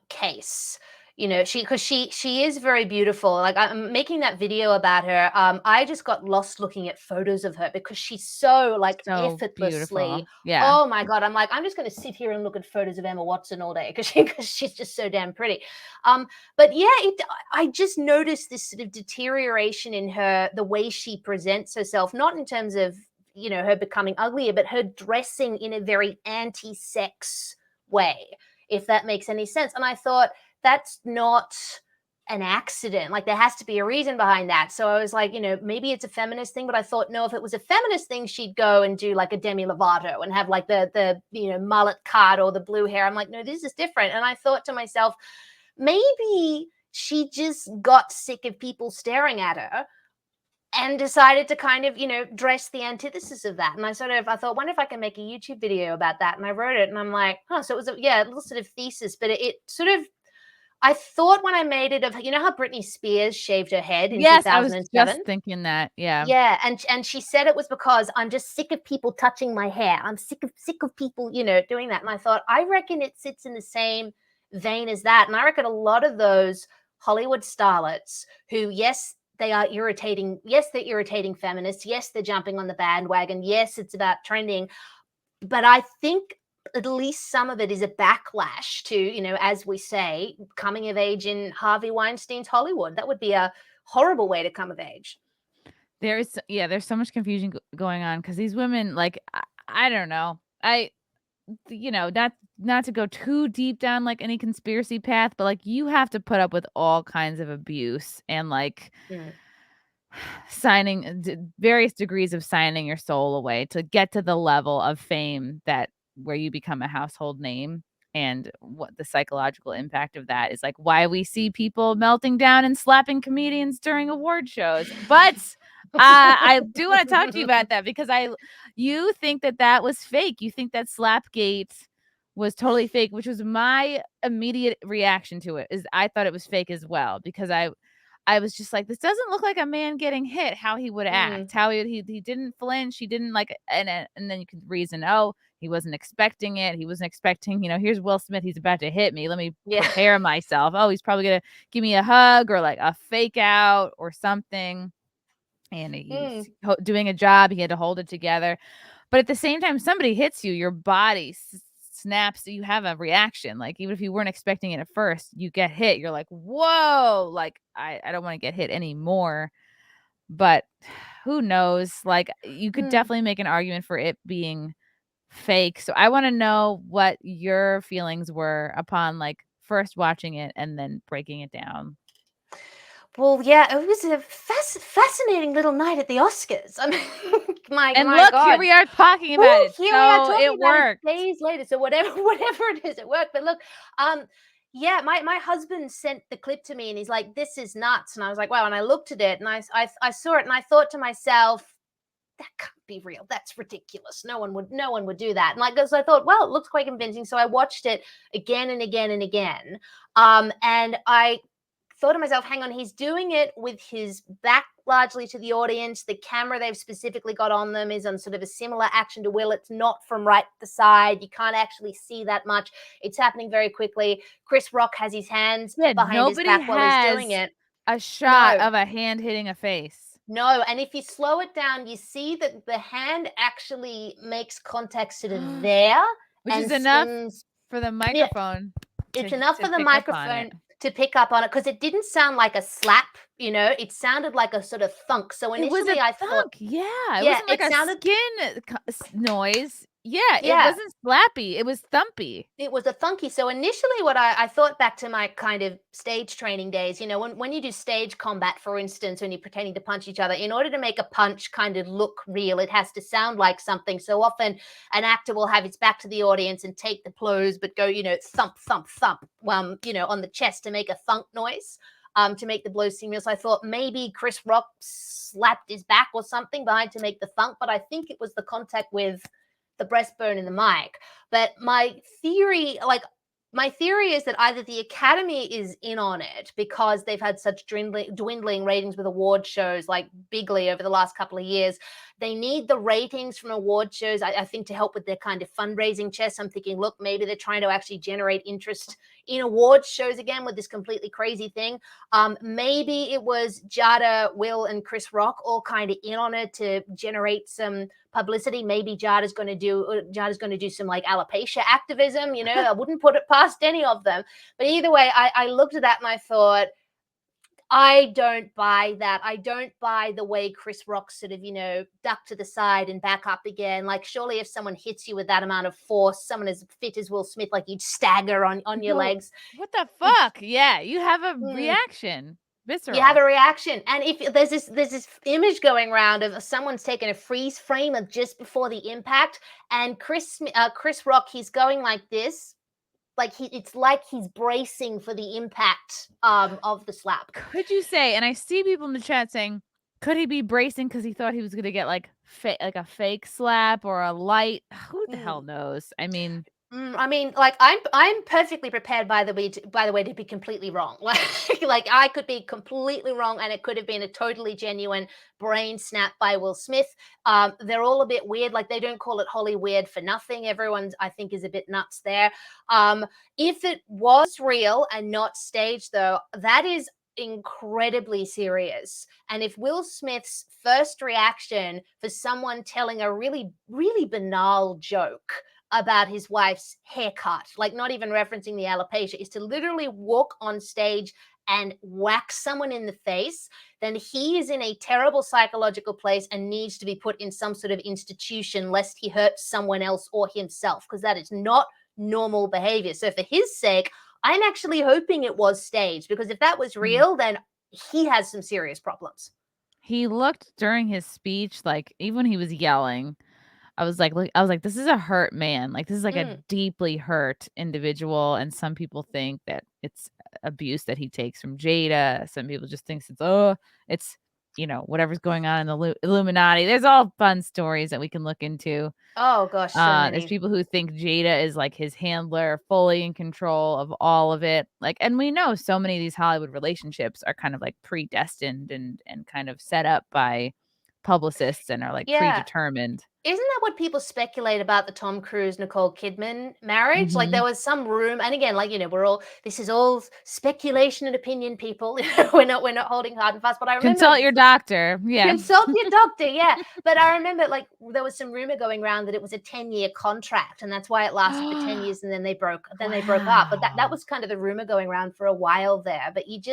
case. She because she is very beautiful. Like, I'm making that video about her. I just got lost looking at photos of her because she's so like So effortlessly. beautiful. Yeah. Oh my god! I'm like, I'm just going to sit here and look at photos of Emma Watson all day because she's just so damn pretty. Um, but yeah, I just noticed this sort of deterioration in her, the way she presents herself, not in terms of her becoming uglier, but her dressing in a very anti-sex way, if that makes any sense. And I thought, that's not an accident. Like, there has to be a reason behind that. So I was like, maybe it's a feminist thing, but I thought, no, if it was a feminist thing, she'd go and do like a Demi Lovato and have like the mullet cut or the blue hair. I'm like, no, this is different. And I thought to myself, maybe she just got sick of people staring at her and decided to kind of, dress the antithesis of that. And I thought, wonder if I can make a YouTube video about that. And I wrote it, and I'm like, huh. So it was a little sort of thesis, but it sort of, I thought when I made it of, how Britney Spears shaved her head in Yes, I was just 2007. thinking that. Yeah. Yeah, and she said it was because I'm just sick of people touching my hair. I'm sick of people, doing that. And I thought, I reckon it sits in the same vein as that. And I reckon a lot of those Hollywood starlets who, yes, they are irritating. Yes, they're irritating feminists. Yes, they're jumping on the bandwagon. Yes, it's about trending. But I think at least some of it is a backlash to, as we say, coming of age in Harvey Weinstein's Hollywood. That would be a horrible way to come of age. There's so much confusion going on because these women, like, I don't know. Not to go too deep down like any conspiracy path, but like you have to put up with all kinds of abuse and like Mm. various degrees of signing your soul away to get to the level of fame that where you become a household name. And what the psychological impact of that is, like, why we see people melting down and slapping comedians during award shows. But I do want to talk to you about that because you think that was fake. You think that SlapGate was totally fake, which was my immediate reaction to it. Is I thought it was fake as well because I was just like, this doesn't look like a man getting hit, how he would Mm. act, how he didn't flinch, he didn't like, and then you could reason, oh, he wasn't expecting it. He wasn't expecting, here's Will Smith, he's about to hit me. Let me Yeah. prepare myself. Oh, he's probably gonna give me a hug or like a fake out or something. And Mm. doing a job, he had to hold it together. But at the same time, somebody hits you, your body snaps, you have a reaction. Like, even if you weren't expecting it at first, you get hit. You're like, whoa, like, I don't want to get hit anymore. But who knows? Like, you could Mm. definitely make an argument for it being fake. So I want to know what your feelings were upon like first watching it and then breaking it down. Well, yeah, it was a fascinating little night at the Oscars. I mean, And my look, here God. we are talking about Woo, it. here we are So talking it about it worked. days later. So whatever whatever it is, it worked. But look, um, yeah, my husband sent the clip to me and he's like, "This is nuts." And I was like, "Wow." And I looked at it and I saw it and I thought to myself, that can't be real. That's ridiculous. No one would do that. And like, so I thought, well, it looks quite convincing. So I watched it again and again and again. And I thought to myself, hang on, he's doing it with his back largely to the audience. The camera they've specifically got on them is on sort of a similar action to Will. It's not from right to the side. You can't actually see that much. It's happening very quickly. Chris Rock has his hands Yeah, behind his nobody back while he's doing has it. a shot No, of a hand hitting a face, no, and if you slow it down, you see that the hand actually makes contact sort of there which is and enough spins. for the Yeah, microphone it's enough to for the pick up on it. microphone to pick up on it because it didn't sound like a slap, it sounded like a sort of thunk. So It was a initially I thought, thunk, yeah, it yeah, wasn't like it a sounded, skin noise. Yeah, it yeah, wasn't slappy, it was thumpy. it was a thunky. So initially, what I thought back to my kind of stage training days, when you do stage combat, for instance, when you're pretending to punch each other, in order to make a punch kind of look real, it has to sound like something. So often, an actor will have its back to the audience and take the blows, but go, thump, thump, thump, on the chest to make a thunk noise. To make the blows seem real. So I thought maybe Chris Rock slapped his back or something behind to make the thunk, but I think it was the contact with the breastbone in the mic. But my theory is that either the Academy is in on it because they've had such dwindling ratings with award shows like bigly over the last couple of years. They need the ratings from award shows, I think, to help with their kind of fundraising chest. I'm thinking, look, maybe they're trying to actually generate interest in award shows again with this completely crazy thing. Maybe it was Jada, Will, and Chris Rock all kind of in on it to generate some publicity. Maybe Jada's going to do some like alopecia activism. I wouldn't put it past any of them. But either way, I looked at that and I thought, I don't buy that. I don't buy the way Chris Rock sort of, duck to the side and back up again. Like, surely if someone hits you with that amount of force, someone as fit as Will Smith, like, you'd stagger on You your go, legs. "What the It, fuck?" Yeah, you have a mm, reaction. you have Visceral. a reaction. And if there's this image going around of someone's taken a freeze frame of just before the impact, and Chris Rock, he's going like this, like it's like he's bracing for the impact of the slap. Could you say, and I see people in the chat saying, could he be bracing because he thought he was gonna get, like, like a fake slap or a light? Who the hell Mm. knows? I mean, I mean, like I'm perfectly prepared by the way to be completely wrong. Like I could be completely wrong, and it could have been a totally genuine brain snap by Will Smith. They're all a bit weird. Like they don't call it Holly weird for nothing. Everyone's, I think, is a bit nuts there. If it was real and not staged, though, that is incredibly serious. And if Will Smith's first reaction for someone telling a really, really banal joke about his wife's haircut, like not even referencing the alopecia, is to literally walk on stage and whack someone in the face, then he is in a terrible psychological place and needs to be put in some sort of institution lest he hurts someone else or himself, because that is not normal behavior. So for his sake, I'm actually hoping it was staged, because if that was mm. real, then he has some serious problems. He looked during his speech, like, even when he was yelling, I was like, "This is a hurt man." Like, this is like a Mm, deeply hurt individual, and some people think that it's abuse that he takes from Jada. Some people just thinks it's, whatever's going on in the Illuminati. There's all fun stories that we can look into. oh gosh, so There's many. people who think Jada is, like, his handler, fully in control of all of it. Like, and we know so many of these Hollywood relationships are kind of, like, predestined and kind of set up by publicists and are, like, Yeah. predetermined. Isn't that what people speculate about the Tom Cruise Nicole Kidman marriage? Like there Mhm. was some room, and again, like this is all speculation and opinion, people. We're not holding hard and fast. But I remember, Consult your doctor. Yeah. consult your doctor, yeah. But I remember, like, there was some rumor going around that it was a 10-year contract, and that's why it lasted for 10 years, and then they broke up. But that Wow. was kind of the rumor going around for a while there. But it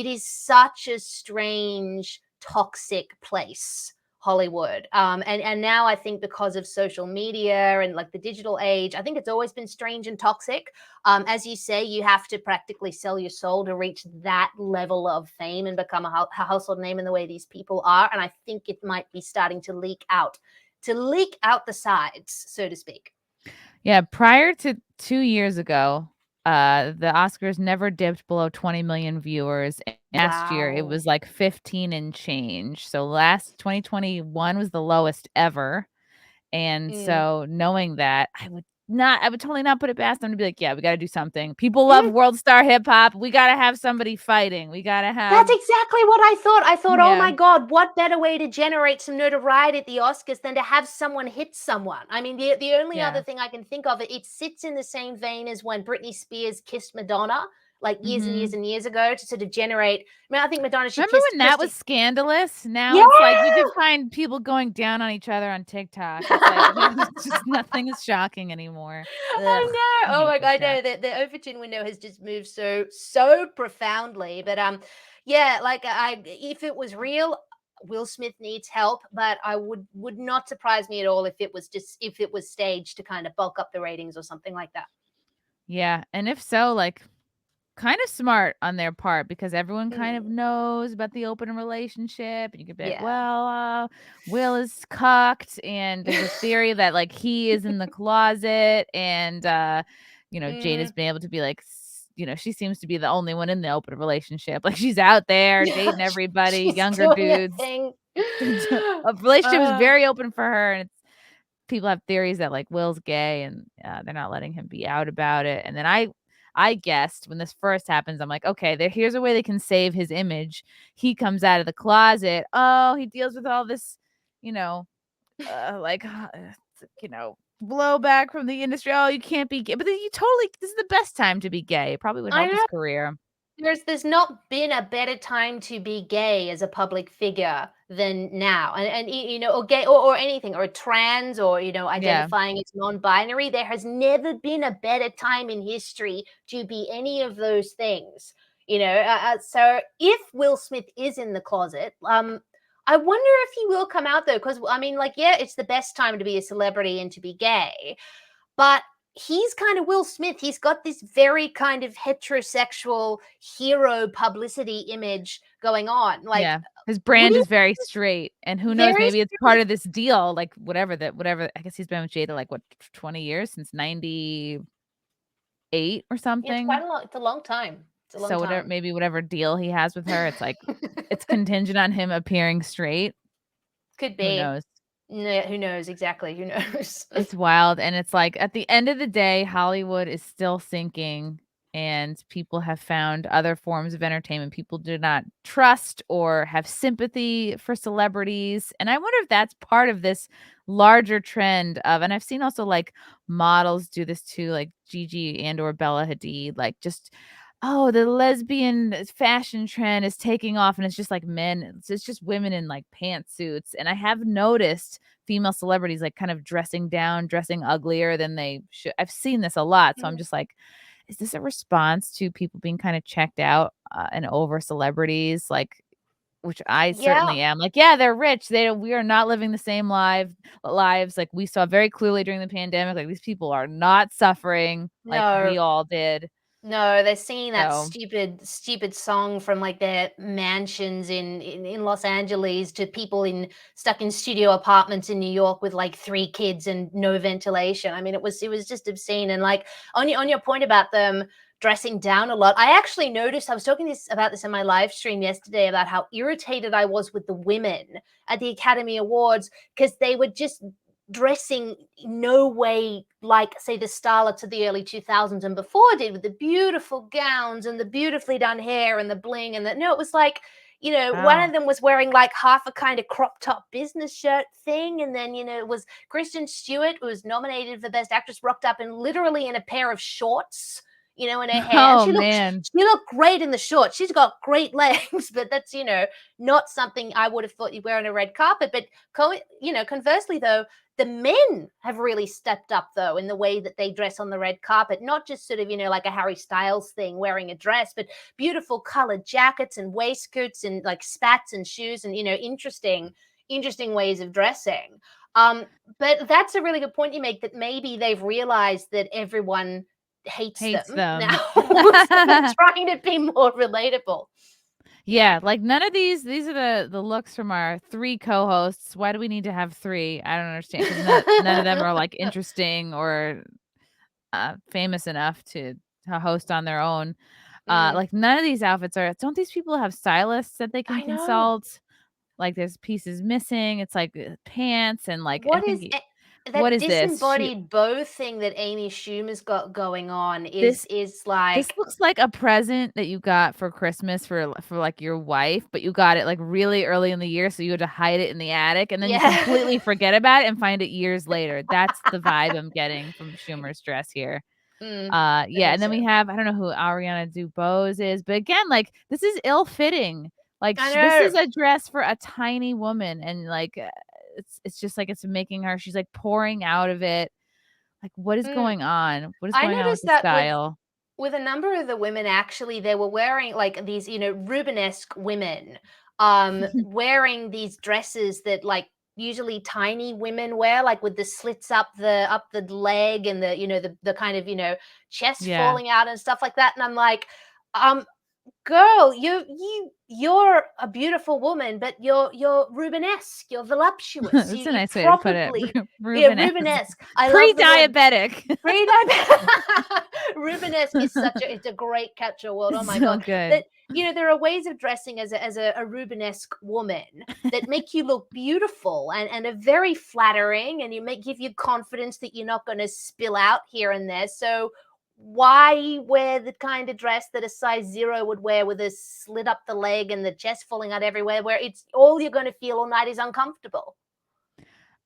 is such a strange, toxic place, Hollywood. And now I think because of social media and like the digital age, I think it's always been strange and toxic. As you say, you have to practically sell your soul to reach that level of fame and become a household name in the way these people are. And I think it might be starting to leak out the sides, so to speak. Yeah, prior to 2 years ago, the Oscars never dipped below 20 million viewers. And last year, it Wow. was like 15 and change. So last 2021 was the lowest ever. And Mm. so knowing that, I would totally not put it past them to be like, "Yeah, we gotta do something. People love Mhm. world star hip hop. We gotta have somebody fighting. We gotta have." That's exactly what I thought. I thought, "Oh Yeah, my god, what better way to generate some notoriety at the Oscars than to have someone hit someone?" I mean, the only other yeah. thing I can think of, it sits in the same vein as when Britney Spears kissed Madonna, like, years and years Mhm. and years ago to sort of generate. I mean, I think Madonna, she Remember kissed when that was Christy. scandalous? Now Yeah! it's like you could find people going down on each other on TikTok. It's like there's just nothing is shocking anymore. I Ugh, know. I Oh hate my this god, crap. no, the Overton window has just moved so profoundly. But yeah, like if it was real, Will Smith needs help, but I would not surprise me at all if it was staged to kind of bulk up the ratings or something like that. Yeah, and if so, like, kind of smart on their part because everyone kind of Mm, knows about the open relationship, and you could be like, yeah. "Well, Will is cocked," and there's a theory that, like, he is in the closet, and, Jada's Hmm. been able to be like, she seems to be the only one in the open relationship, like, she's out there Yeah, dating everybody, she's younger doing a dudes. thing. A relationship is Uh, very open for her, and people have theories that like Will's gay and they're not letting him be out about it. And then I guessed when this first happens, I'm like, okay, here's a way they can save his image. He comes out of the closet. Oh, he deals with all this, you know, like blowback from the industry. Oh, you can't be gay. But then this is the best time to be gay. It probably would I help his know. career. There's not been a better time to be gay as a public figure than now, and or gay or anything, or trans, or Yeah. identifying as non-binary. There has never been a better time in history to be any of those things. So if Will Smith is in the closet, I wonder if he will come out though, because I mean, like, yeah, it's the best time to be a celebrity and to be gay, but he's kind of Will Smith. He's got this very kind of heterosexual hero publicity image going on. Like, Yeah. His would brand he is very straight, and who knows, very maybe it's part straight? of this deal, like, whatever I guess he's been with Jada, like, what, 20 years? Since 98 or Yeah, it's quite something? a long. It's a long time. It's a long So time. whatever deal he has with her, it's like it's contingent on him appearing straight. Could Who be. knows? No, who knows exactly? Who knows? It's wild, and it's like, at the end of the day, Hollywood is still sinking, and people have found other forms of entertainment. People do not trust or have sympathy for celebrities, and I wonder if that's part of this larger trend of, and I've seen also, like, models do this too, like Gigi and or Bella Hadid, like, just, "Oh, the lesbian fashion trend is taking off," and it's just, like, men it's just women in, like, pantsuits, and I have noticed female celebrities, like, kind of dressing down, dressing uglier than they should. I've seen this a lot, so I'm Mm. just like, is this a response to people being kinda checked out, and over celebrities? Like, which I Yeah. certainly am. Like, yeah, they're rich. We are not living the same lives, like, we saw very clearly during the pandemic, like, these people are not suffering like No. we all did. No, they're singing that So, stupid song from, like, their mansions in Los Angeles to people stuck in studio apartments in New York with, like, 3 kids and no ventilation. I mean, it was just obscene, and, like, on your point about them dressing down a lot, I actually noticed. I was talking about this in my live stream yesterday about how irritated I was with the women at the Academy Awards because they were just dressing no way like, say, the starlets of the early 2000s and before did, with the beautiful gowns and the beautifully done hair and the bling. And no, it was like, one wow. of them was wearing like half a kind of crop top business shirt thing, and then it was Kristen Stewart, who was nominated for Best Actress, rocked up in literally in a pair of shorts, in her hair, and Oh, she man. looked great in the shorts. She's got great legs, but that's not something I would have thought you'd wear on a red carpet. But conversely though, the men have really stepped up though in the way that they dress on the red carpet, not just sort of, like a Harry Styles thing wearing a dress, but beautiful colored jackets and waistcoats and like spats and shoes and, interesting. interesting ways of dressing. Um, but that's a really good point you make, that maybe they've realized that everyone hates Hates them now, them. so they're trying to be more relatable. Yeah, like none of these are the looks from our 3 co-hosts. Why do we need to have 3? I don't understand, 'cause none of them are, like, interesting or, famous enough to host on their own. Mm, Like, none of these outfits are don't these people have stylists that they can I know. consult? Like, there's pieces missing, it's like, pants and, like, I What think is y what that is this? She disembodied bow thing that Amy Schumer's got going on this is This like, looks like a present that you got for Christmas for, like, your wife, but you got it, like, really early in the year, so you had to hide it in the attic, and then you yeah. completely forget about it and find it years later. That's the vibe I'm getting from Schumer's dress here. Mm, I Yeah, think and then so. we have I don't know who Ariana DeBose is, but again, like, this is ill-fitting. Like, I this is know. a dress for a tiny woman, and, like, it's just like it's making her she's, like, pouring out of it. Like, what is Mm. going on? What is I going on with noticed the that style? with a number of the women, actually, they were wearing like these, Rubenesque women, wearing these dresses that like usually tiny women wear, like with the slits up the leg, and the kind of, chest Yeah. falling out and stuff like that. And I'm like, um, girl, you're a beautiful woman, but you're Rubenesque, you're voluptuous. That's a You nice way to put it. probably, yeah, Rubenesque. Rubenesque. I love the word. Pre-diabetic. Rubenesque is such a it's a great catch-all word. Oh my So god. good. That, there are ways of dressing as a Rubenesque woman that make you look beautiful and are very flattering, and give you confidence that you're not going to spill out here and there. So why wear the kind of dress that a size 0 would wear, with a slit up the leg and the chest falling out everywhere, where it's all you're going to feel all night is uncomfortable?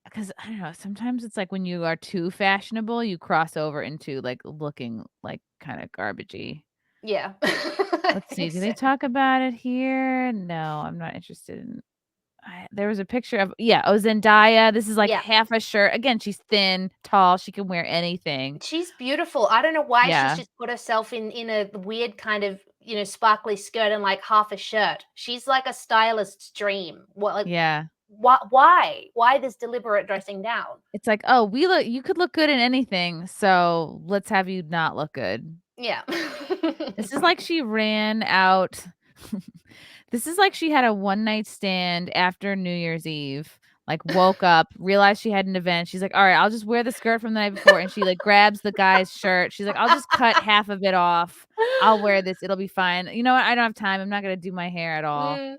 Because I don't know, sometimes it's like when you are too fashionable, you cross over into, like, looking, like, kinda garbagey. Yeah. I Let's see, think do so. they talk about it here? No, I'm not interested in there was a picture of yeah, oh, Zendaya, this is, like, Yeah. half a shirt. Again, she's thin, tall, she can wear anything. She's beautiful. I don't know why she's Yeah, just put herself in a weird kind of, sparkly skirt and like half a shirt. She's like a stylist's dream. What, like, yeah. why? Why this deliberate dressing down? It's like, "Oh, we look you could look good in anything, so let's have you not look good." Yeah. This is like she ran out this is like she had a one night stand after New Year's Eve, like, woke up, realized she had an event, she's like, "Alright, I'll just wear the skirt from the night before," and she, like, grabs the guy's shirt, she's like, "I'll just cut half of it off, I'll wear this, it'll be fine. You know what? I don't have time, I'm not gonna do my hair at all." Mm.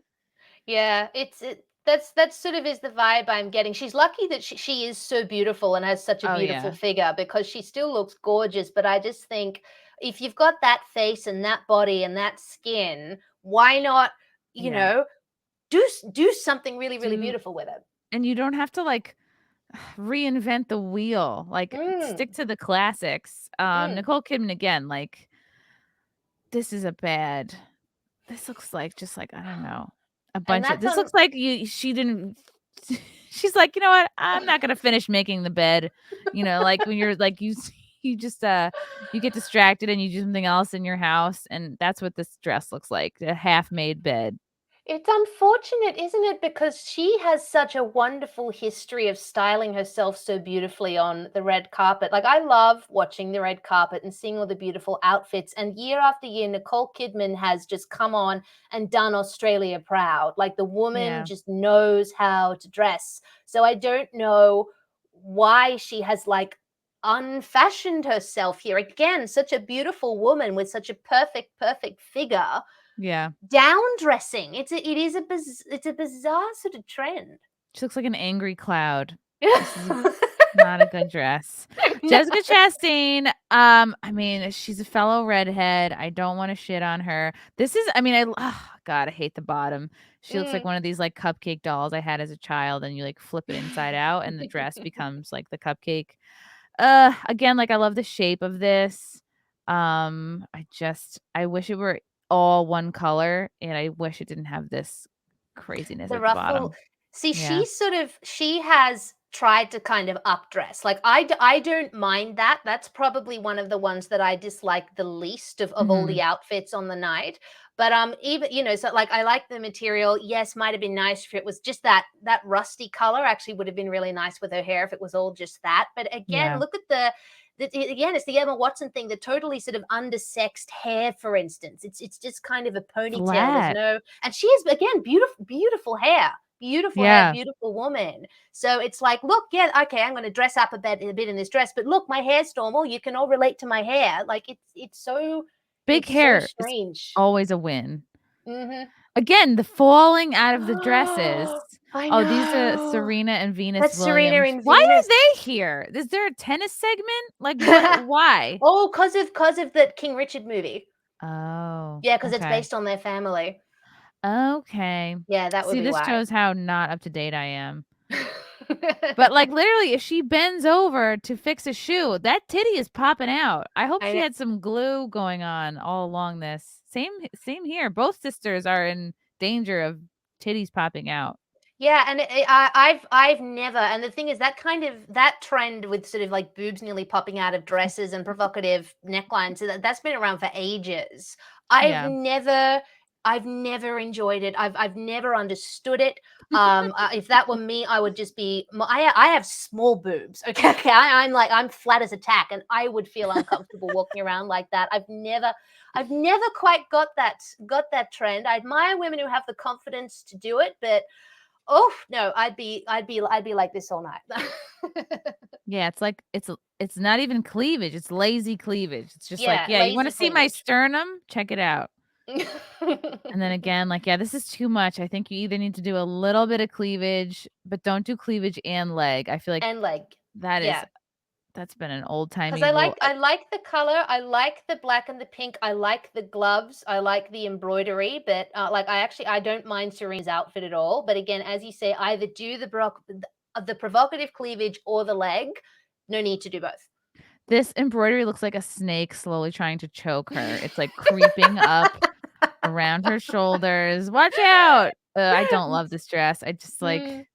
Yeah, that's sort of is the vibe I'm getting. She's lucky that she is so beautiful and has such a Oh, beautiful yeah. figure, because she still looks gorgeous. But I just think, if you've got that face and that body and that skin, why not, you Yeah. know, do something really, really Do beautiful with it? and you don't have to, like, reinvent the wheel, like, Mm, stick to the classics. mm. Nicole Kidman, again, like, this is a bad this looks like just like, I don't know, a And bunch of that's this on. looks like you she didn't she's like, "You know what? I'm not gonna finish making the bed." Like, when you're like, you just, you get distracted and you do something else in your house, and that's what this dress looks like, a half-made bed. It's unfortunate, isn't it? Because she has such a wonderful history of styling herself so beautifully on the red carpet. Like, I love watching the red carpet and seeing all the beautiful outfits. And year after year, Nicole Kidman has just come on and done Australia proud. Like, the woman Yeah. just knows how to dress. So I don't know why she has like unfashioned herself here. Again, such a beautiful woman with such a perfect, perfect figure, Yeah. down dressing. It's a bizarre sort of trend. She looks like an angry cloud. This is not a good dress. No. Jessica Chastain, I mean, she's a fellow redhead. I don't wanna shit on her. This is I mean, God, I hate the bottom. She looks like Mm. one of these, like, cupcake dolls I had as a child, and you, like, flip it inside out, and the dress becomes, like, the cupcake. Again, like, I love the shape of this. I wish it were all one color, and I wish it didn't have this craziness The at the ruffle. bottom. See, Yeah. she has tried to kind of updress. Like, I don't mind that. That's probably one of the ones that I dislike the least of all Mhm. the outfits on the night. But even so like I like the material. Yes, might have been nice if it was just that rusty color. Actually, would have been really nice with her hair if it was all just that. But again, Yeah. look at again, it's the Emma Watson thing, the totally sort of undersexed hair, for instance. It's just kind of a ponytail. There's Flat. no, and she has again beautiful hair. Beautiful hair, Yeah. beautiful woman. So it's like, look, yeah, okay, I'm going to dress up a bit in this dress, but look, my hair's normal. You can all relate to my hair. Like Big it's so hair is strange. always a win. Mhm. Again, the falling out of the dresses. I Oh, these are know. Serena and Venus That's Serena Williams. and Why Venus. are they here? Is there a tennis segment? Like, what why? Oh, cause of the King Richard movie. Oh, Yeah, because it's okay. based on their family. Okay. Yeah, that would See, be this why. shows how not up to date I am. But, like, literally, if she bends over to fix a shoe, that titty is popping out. I hope I she know. had some glue going on all along this. Same here. Both sisters are in danger of titties popping out. Yeah, and I've never, and the thing is that kind of that trend with sort of like boobs nearly popping out of dresses and provocative necklines, so that's been around for ages. I've Yeah. never I've never enjoyed it. I've never understood it. If that were me, I would just be. I have small boobs. Okay, okay. I'm like I'm flat as a tack, and I would feel uncomfortable walking around like that. I've never quite got that trend. I admire women who have the confidence to do it, but oh, no, I'd be like this all night. Yeah, it's like it's not even cleavage, it's lazy cleavage. It's just like, Yeah, "Yeah, you wanna lazy see my cleavage. sternum? Check it out." And then again, like, "Yeah, this is too much. I think you either need to do a little bit of cleavage, but don't do cleavage and leg." I feel like And leg. that is Yeah. that's been an 'Cause old-timey rule. I like the color, I like the black and the pink, I like the gloves, I like the embroidery, but, like, I don't mind Serena's outfit at all, but again, as you say, either do the provocative cleavage or the leg, no need to do both. This embroidery looks like a snake slowly trying to choke her. It's, like, creeping up around her shoulders. Watch out! I don't love this dress. I just, like Mm,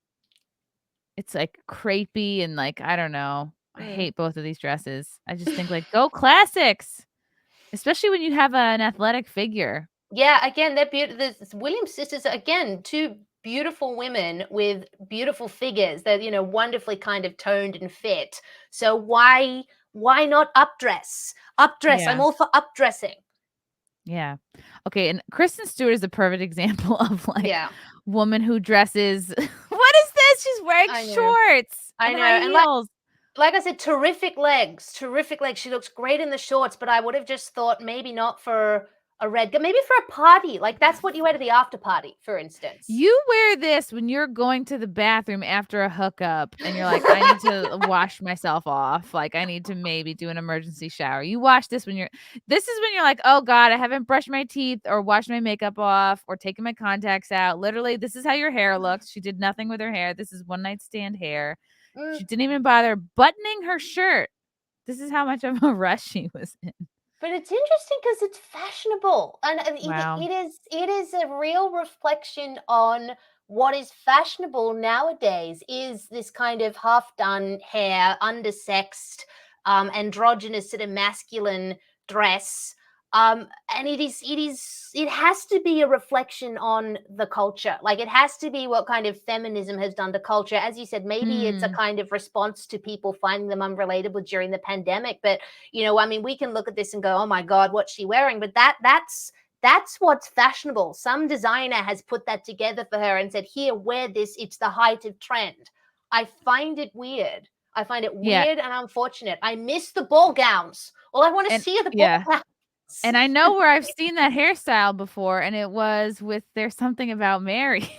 it's, like, crepey and, like, I don't know. I mm. hate both of these dresses. I just think, like, go classics, especially when you have an athletic figure. Yeah, again, they're beautiful. The Williams sisters are, again, 2 beautiful women with beautiful figures. They're, wonderfully kind of toned and fit. So why not updress? Updress. I'm Yeah, all for updressing. yeah. Okay, and Kristen Stewart is a perfect example of, like, Yeah, woman who dresses what is this? She's wearing I know. shorts I and know. high And like heels. like I said, terrific legs, terrific legs. She looks great in the shorts, but I would have just thought maybe not for maybe for a party. Like that's what you wear to the after party, for instance. You wear this when you're going to the bathroom after a hookup and you're like, "I need to wash myself off, like, I need to maybe do an emergency shower." You wash this when you're this is when you're like, "Oh god, I haven't brushed my teeth or washed my makeup off or taken my contacts out." Literally, this is how your hair looks. She did nothing with her hair. This is one night stand hair. Mm, She didn't even bother buttoning her shirt. This is how much of a rush she was in. but it's interesting because it's fashionable, and Wow. it is a real reflection on what is fashionable nowadays. Is this kind of half done hair, undersexed, androgynous sort of masculine dress. And it has to be a reflection on the culture. Like it has to be what kind of feminism has done to culture. As you said, maybe it's a Mm, kind of response to people finding them unrelatable during the pandemic. But I mean, we can look at this and go, "Oh my God, what's she wearing?" But that's what's fashionable. Some designer has put that together for her and said, "Here, wear this. It's the height of trend." I find it weird. I find it yeah, weird and unfortunate. I miss the ball gowns. All I want to and see are the ball yeah. gowns. And I know where I've seen that hairstyle before, and it was with There's Something About Mary.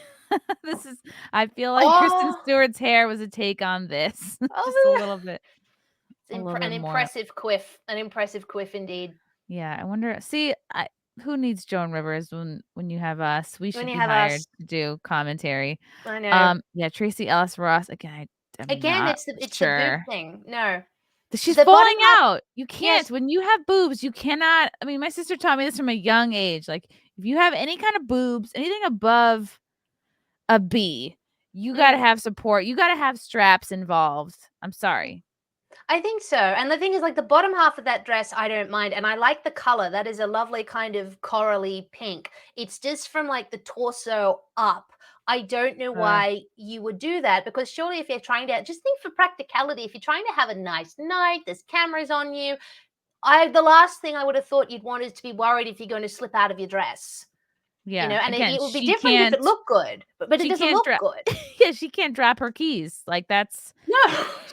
This is I feel like Kristen Oh, Stewart's hair was a take on this, just oh, a little bit an more. impressive quiff. An impressive quiff indeed. Yeah, I wonder see, I who needs Joan Rivers when you have us? We When should you be have hired us, to do commentary. I know. Yeah, Tracy Ellis Ross, again, I'm Again, not it's the boob sure. thing. No, She's the body falling half. out. You Yes. can't. When you have boobs, you cannot I mean, my sister taught me this from a young age, like, if you have any kind of boobs, anything above a B, you gotta Mm. have support, you gotta have straps involved. I'm sorry. I think so. And the thing is, like, the bottom half of that dress, I don't mind. And I like the color. That is a lovely kind of corally pink. It's just from like the torso up. I don't know Uh, why you would do that, because surely if you're trying to just think for practicality, if you're trying to have a nice night, there's cameras on you. The last thing I would have thought you'd want is to be worried if you're going to slip out of your dress. yeah. And Again, it would be different if it looked good, but it she doesn't can't look drop good. yeah, she can't drop her keys. Like, No.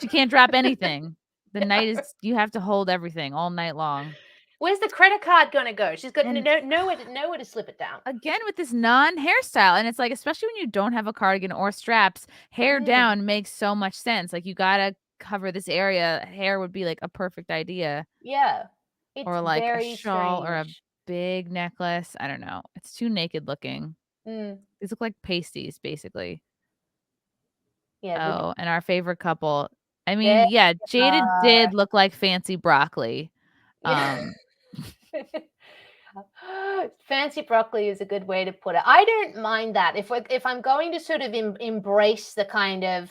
she can't drop anything. The night is you have to hold everything all night long. Where's the credit card gonna go? She's got And nowhere to slip it down. again, with this non-hairstyle, and it's like, especially when you don't have a cardigan or straps, hair Mm, down makes so much sense. Like, you gotta cover this area. Hair would be, like, a perfect idea, yeah. It's or, like, a very shawl or a strange. big necklace. I don't know. It's too naked looking. Mm, These look like pasties, basically. yeah, would Oh, and our favorite couple, I mean, there yeah, Jada are. did look like fancy broccoli. Yeah. Um, Fancy broccoli is a good way to put it. I don't mind that. If I'm going to sort of embrace the kind of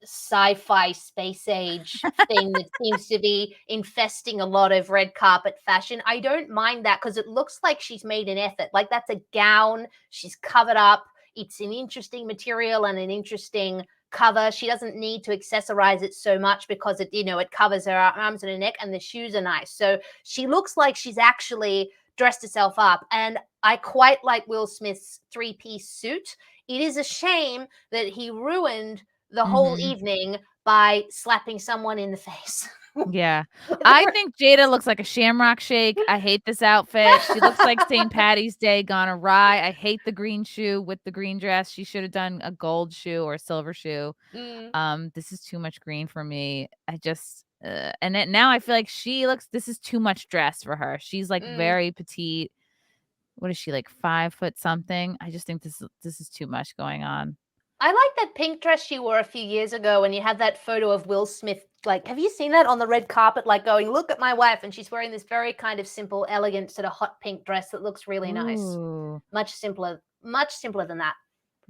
sci-fi space age thing that seems to be infesting a lot of red carpet fashion, I don't mind that because it looks like she's made an effort. Like that's a gown, she's covered up. It's an interesting material and an interesting cover. She doesn't need to accessorize it so much because it covers her arms and her neck, and the shoes are nice. So she looks like she's actually dressed herself up. And I quite like Will Smith's three-piece suit. It is a shame that he ruined the whole mhm. evening by slapping someone in the face. Yeah. I think Jada looks like a shamrock shake. I hate this outfit. She looks like St. Patty's Day gone awry. I hate the green shoe with the green dress. She should have done a gold shoe or a silver shoe. Mm, This is too much green for me. I just and then now I feel like this is too much dress for her. She's like mm. very petite. What is she, like 5 foot something? I just think this is too much going on. I like that pink dress she wore a few years ago when you have that photo of Will Smith. Like, have you seen that on the red carpet? Like, going, look at my wife. And she's wearing this very kind of simple, elegant, sort of hot pink dress that looks really nice. Ooh. Much simpler than that.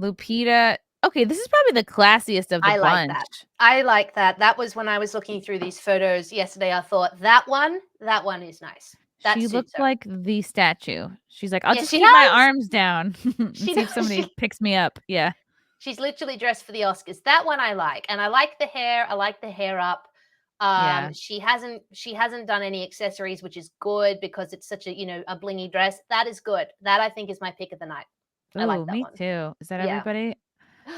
Lupita. Okay, this is probably the classiest of the I like bunch. that. I like that. That was when I was looking through these photos yesterday. I thought that one is nice. That She looked suits her. like the statue. She's like, "I'll Yeah, just she keep my does. arms down and She see if does. somebody picks me up." Yeah. She's literally dressed for the Oscars. That one I like, and I like the hair. I like the hair up. Yeah. She hasn't done any accessories, which is good because it's such a blingy dress. That is good. That I think is my pick of the night. I like Ooh, that me one. too. Is that Yeah. everybody?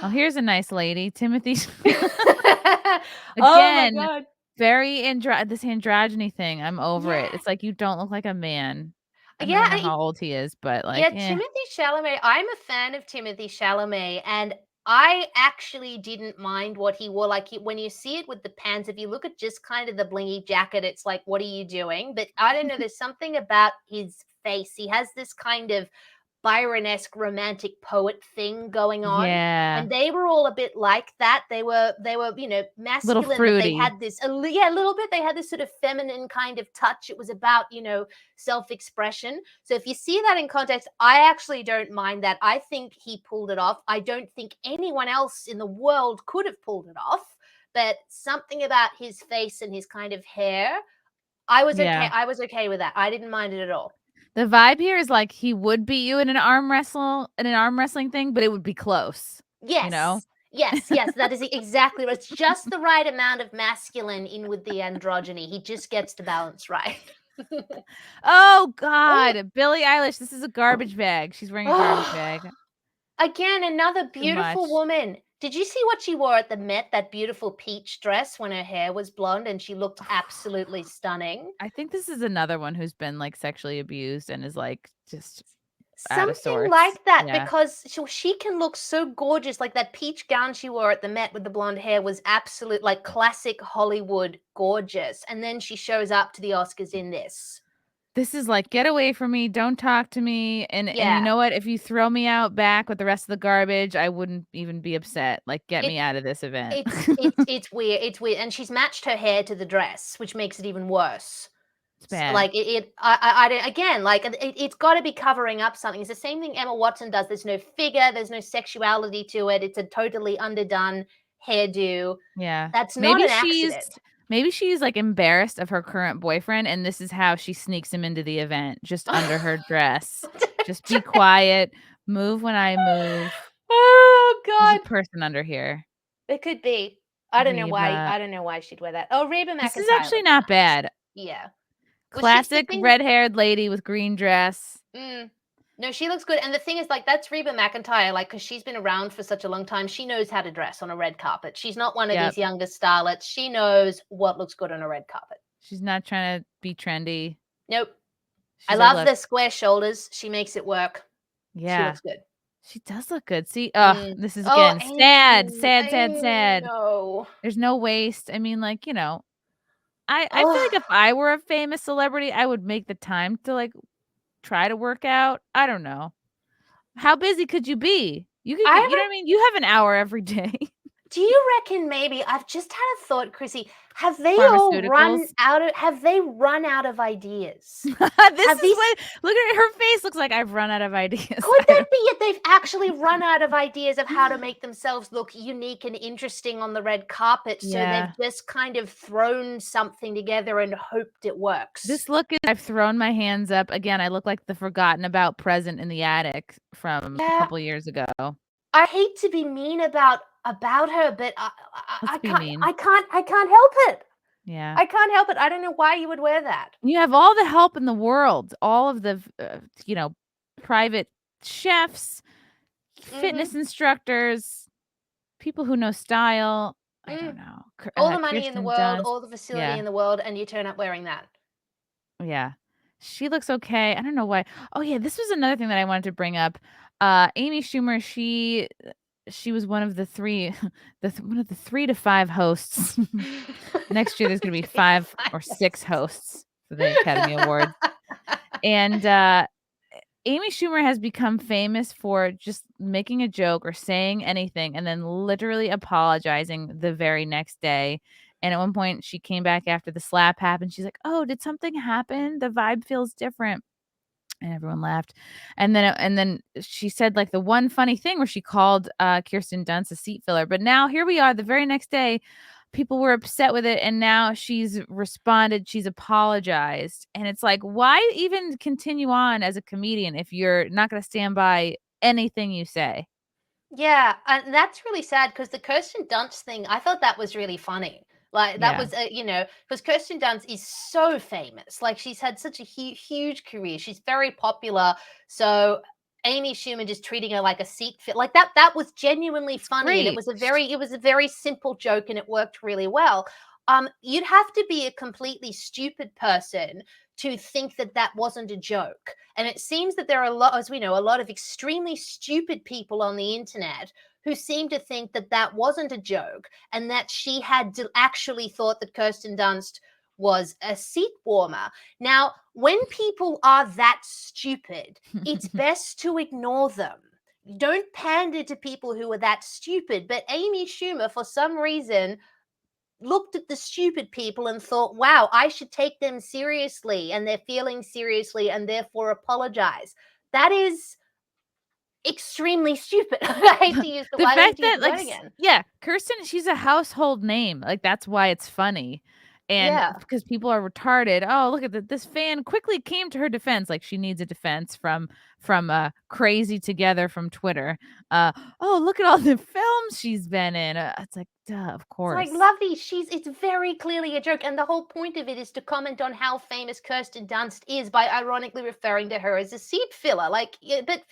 Oh, here's a nice lady. Timothy. Oh my Again, god. this androgyny thing, I'm over Yeah. it. It's like, you don't look like a man. I Yeah, don't know how old he is, but, like, yeah, Timothy Chalamet. I'm a fan of Timothy Chalamet, and I actually didn't mind what he wore. Like when you see it with the pants, if you look at just kind of the blingy jacket, it's like, what are you doing? But I don't know. There's something about his face. He has this kind of Byron-esque romantic poet thing going on. Yeah. And they were all a bit like that. They were, Little masculine, but they fruity. had this, yeah, a little bit. They had this sort of feminine kind of touch. It was about, self-expression. So if you see that in context, I actually don't mind that. I think he pulled it off. I don't think anyone else in the world could have pulled it off. But something about his face and his kind of hair, I was okay. Yeah. I was okay with that. I didn't mind it at all. The vibe here is like he would beat you in an arm wrestling thing, but it would be close, you know? Yes. Yes, yes, that is exactly right. It's just the right amount of masculine in with the androgyny. He just gets the balance right. Oh god, Billie Eilish, this is a garbage bag. She's wearing a garbage bag. Again, another Too beautiful much. woman. Did you see what she wore at the Met? That beautiful peach dress when her hair was blonde and she looked absolutely stunning. I think this is another one who's been, like, sexually abused and is, like, just out of Something sorts. like that Yeah. because she can look so gorgeous. Like that peach gown she wore at the Met with the blonde hair was absolute, like classic Hollywood gorgeous. And then she shows up to the Oscars in this. This is like, "Get away from me, don't talk to me," and you Yeah. know what? If you throw me out back with the rest of the garbage, I wouldn't even be upset. Like, get It me out of this event. it's weird. It's weird, and she's matched her hair to the dress, which makes it even worse. It's bad. Like I don't, again, like it's got to be covering up something. It's the same thing Emma Watson does. There's no figure, there's no sexuality to it. It's a totally underdone hairdo. Yeah. That's not Maybe an she's accident. Maybe she's, like, embarrassed of her current boyfriend, and this is how she sneaks him into the event, just under her dress. Just be quiet, move when I move. Oh There's a god. person under here. It could be. I don't know why Reba. I don't know why she'd wear that. Oh, Reba This is McEntire actually looks not nice. bad. Yeah. Well, she the Classic thing red-haired lady with green dress. mm, no, she looks good, and the thing is, like, that's Reba McEntire, like, because 'cause she's been around for such a long time, she knows how to dress on a red carpet. She's not one of Yep. these younger starlets. She knows what looks good on a red carpet. She's not trying to be trendy. Nope. I She's like, love "Look." the square shoulders. She makes it work. She Yeah. looks good. She does look good. See? Mm. This is Oh, again sad, Amy. sad, sad, Amy, sad. no. There's no waist. I mean, like, I feel like Oh, if I were a famous celebrity, I would make the time to, like, try to work out. I don't know. How busy could you be? You could get, you know I what I mean? You have an hour every day. Do you reckon maybe I've just had a thought, Chrissy, Pharmaceuticals. have they run out of ideas? This Have is these what, look at her face, looks like I've run out of ideas. Could I that don't. be it? They've actually run out of ideas of how to make themselves look unique and interesting on the red carpet, so they've Yeah. just kind of thrown something together and hoped it works. This look is, I've thrown my hands up. Again, I look like the forgotten about present in the attic from a Yeah, couple years ago. I hate to be mean about her, but Let's be mean. I can't help it. Yeah. I can't help it. I don't know why you would wear that. You have all the help in the world, all of the, private chefs, Mhm. fitness instructors, people who know style. I don't Mm. know. All the money in the Kirsten world, Dunst. all the facility Yeah, in the world, and you turn up wearing that. yeah. She looks okay. I don't know why. Oh, yeah, this was another thing that I wanted to bring up. Amy Schumer, she was one of the 3 one of the 3 to 5 hosts. Next year, there's gonna be 5 or 6 hosts for the Academy Awards, and, Amy Schumer has become famous for just making a joke or saying anything and then literally apologizing the very next day. And at one point, she came back after the slap happened. She's like, "Oh, did something happen? The vibe feels different." And everyone laughed. And then she said, like, the one funny thing where she called, Kirsten Dunst a seat filler. But now here we are the very next day, people were upset with it, and now she's responded, she's apologized, and it's like, why even continue on as a comedian if you're not gonna stand by anything you say? Yeah, and that's really sad because the Kirsten Dunst thing, I thought that was really funny. Like that Yeah. was, because Kirsten Dunst is so famous. Like she's had such a huge career. She's very popular. So Amy Schumer just treating her like a seat fit, like that was genuinely It's funny, and great. it was a very simple joke, and it worked really well. You'd have to be a completely stupid person to think that that wasn't a joke. And it seems that there are a lot, as we know, a lot of extremely stupid people on the internet who seem to think that that wasn't a joke and that she had actually thought that Kirsten Dunst was a seat warmer. Now, when people are that stupid, it's best to ignore them. Don't pander to people who are that stupid. But Amy Schumer, for some reason, looked at the stupid people and thought, wow, I should take them seriously and their feelings seriously and therefore apologize. That is extremely stupid. The I hate fact to use that, the like, word again. yeah, Kirsten, she's a household name, like, that's why it's funny, and Yeah. because people are retarded, "Oh, look at this fan quickly came to her defense," like, she needs a defense from Crazy Together from Twitter. Uh, "Oh, look at all the films she's been in." It's like, duh, of It's like, course. lovey, it's very clearly a joke. And the whole point of it is to comment on how famous Kirsten Dunst is by ironically referring to her as a seat filler. Like, yeah, but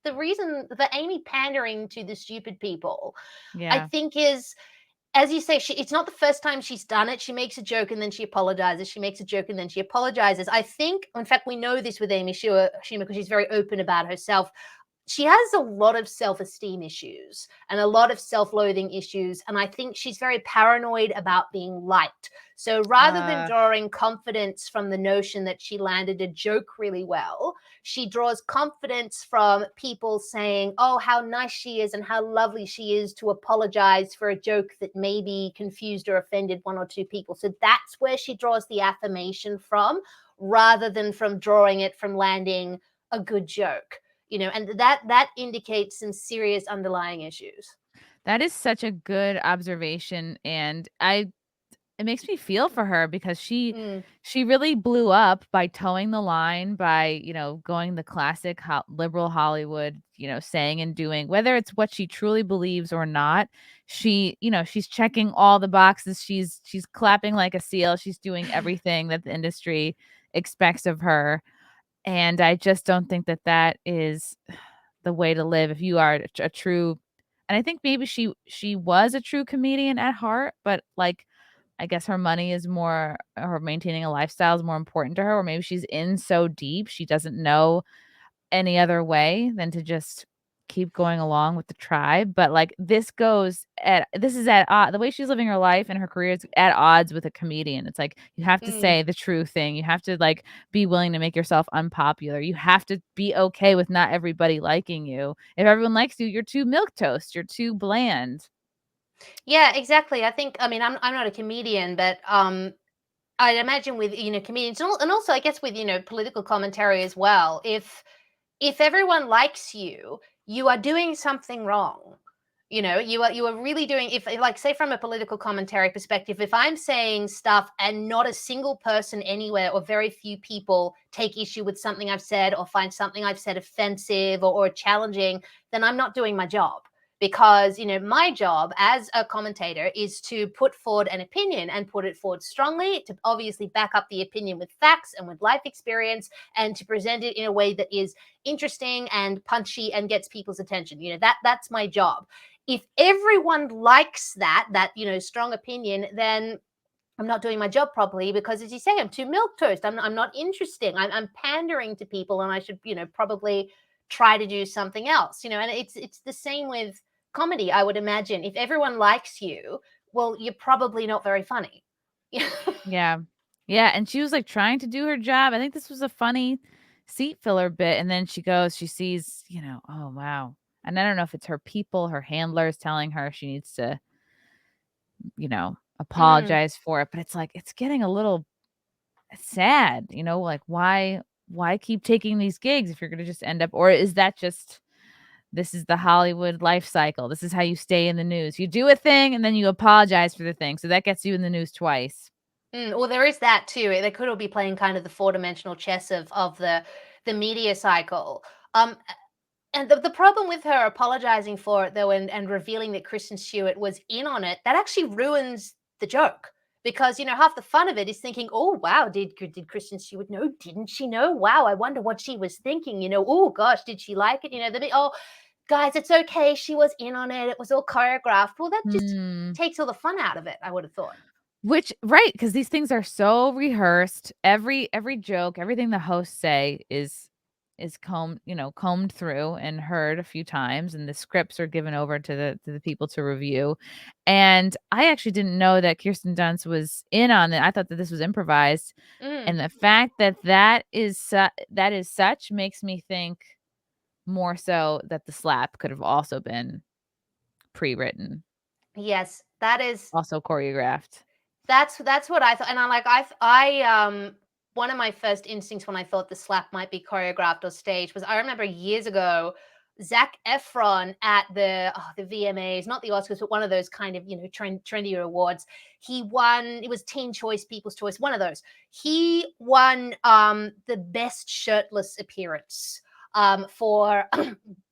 the reason for Amy pandering to the stupid people, I Yeah. think, is, as you say, it's not the first time she's done it. She makes a joke and then she apologizes. She makes a joke and then she apologizes. I think, in fact, we know this with Amy Schumer because she's very open about herself. She has a lot of self-esteem issues and a lot of self-loathing issues, and I think she's very paranoid about being liked. So rather than Uh, drawing confidence from the notion that she landed a joke really well, she draws confidence from people saying, oh, how nice she is and how lovely she is to apologize for a joke that maybe confused or offended one or two people. So that's where she draws the affirmation from, rather than from drawing it from landing a good joke. And that indicates some serious underlying issues. that is such a good observation, and it makes me feel for her because Mm, she really blew up by towing the line, by, going the classic liberal Hollywood, saying and doing, whether it's what she truly believes or not. She's checking all the boxes. She's clapping like a seal. She's doing everything that the industry expects of her. And I just don't think that that is the way to live if you are a true, and I think maybe she was a true comedian at heart, but, like, I guess her money is more, or maintaining a lifestyle is more important to her, or maybe she's in so deep, she doesn't know any other way than to just keep going along with the tribe. But, like, this is at odd the way she's living her life and her career is at odds with a comedian. It's like, you have to mm. say the true thing. You have to, like, be willing to make yourself unpopular. You have to be okay with not everybody liking you. If everyone likes you, you're too milquetoast, you're too bland. Yeah, exactly. I mean, I'm not a comedian, but I'd imagine with comedians and also I guess with political commentary as well. If everyone likes you, you are doing something wrong. You are really doing, if like, say, from a political commentary perspective, if I'm saying stuff and not a single person anywhere or very few people take issue with something I've said or find something I've said offensive or challenging, then I'm not doing my job. Because my job as a commentator is to put forward an opinion and put it forward strongly, to obviously back up the opinion with facts and with life experience, and to present it in a way that is interesting and punchy and gets people's attention. That's my job. If everyone likes that strong opinion, then I'm not doing my job properly, because, as you say, I'm too milk toast. I'm not interesting. I'm pandering to people, and I should probably try to do something else. And it's the same with comedy. I would imagine if everyone likes you, well, you're probably not very funny. Yeah. Yeah. Yeah, and she was, like, trying to do her job. I think this was a funny seat filler bit, and then she sees, oh, wow. And I don't know if it's her people, her handlers telling her she needs to, Mm. apologize for it, but it's like, it's getting a little sad, like, why keep taking these gigs if you're gonna just end up, or is that just, this is the Hollywood life cycle. This is how you stay in the news. You do a thing and then you apologize for the thing, so that gets you in the news twice. Well, there is that too. They could all be playing kind of the four-dimensional chess of the media cycle. Um, And the problem with her apologizing for it, though, and revealing that Kristen Stewart was in on it, that actually ruins the joke. Because, half the fun of it is thinking, oh, wow, did Kristen Stewart know? Didn't she know? Wow, I wonder what she was thinking. Oh, gosh, did she like it? Oh, guys, it's okay. She was in on it. It was all choreographed. Well, that just Hmm. takes all the fun out of it, I would have thought. Which, right, because these things are so rehearsed. Every joke, everything the hosts say is combed through and heard a few times, and the scripts are given over to the people to review. And I actually didn't know that Kirsten Dunst was in on it. I thought that this was improvised, Mm, and the fact that that is such makes me think more so that the slap could have also been pre-written, yes, that is also choreographed. That's what I thought, and I one of my first instincts when I thought the slap might be choreographed or staged was, I remember years ago, Zac Efron at the VMAs, not the Oscars, but one of those kind of trendier awards. He won. It was Teen Choice, People's Choice, one of those. He won the best shirtless appearance for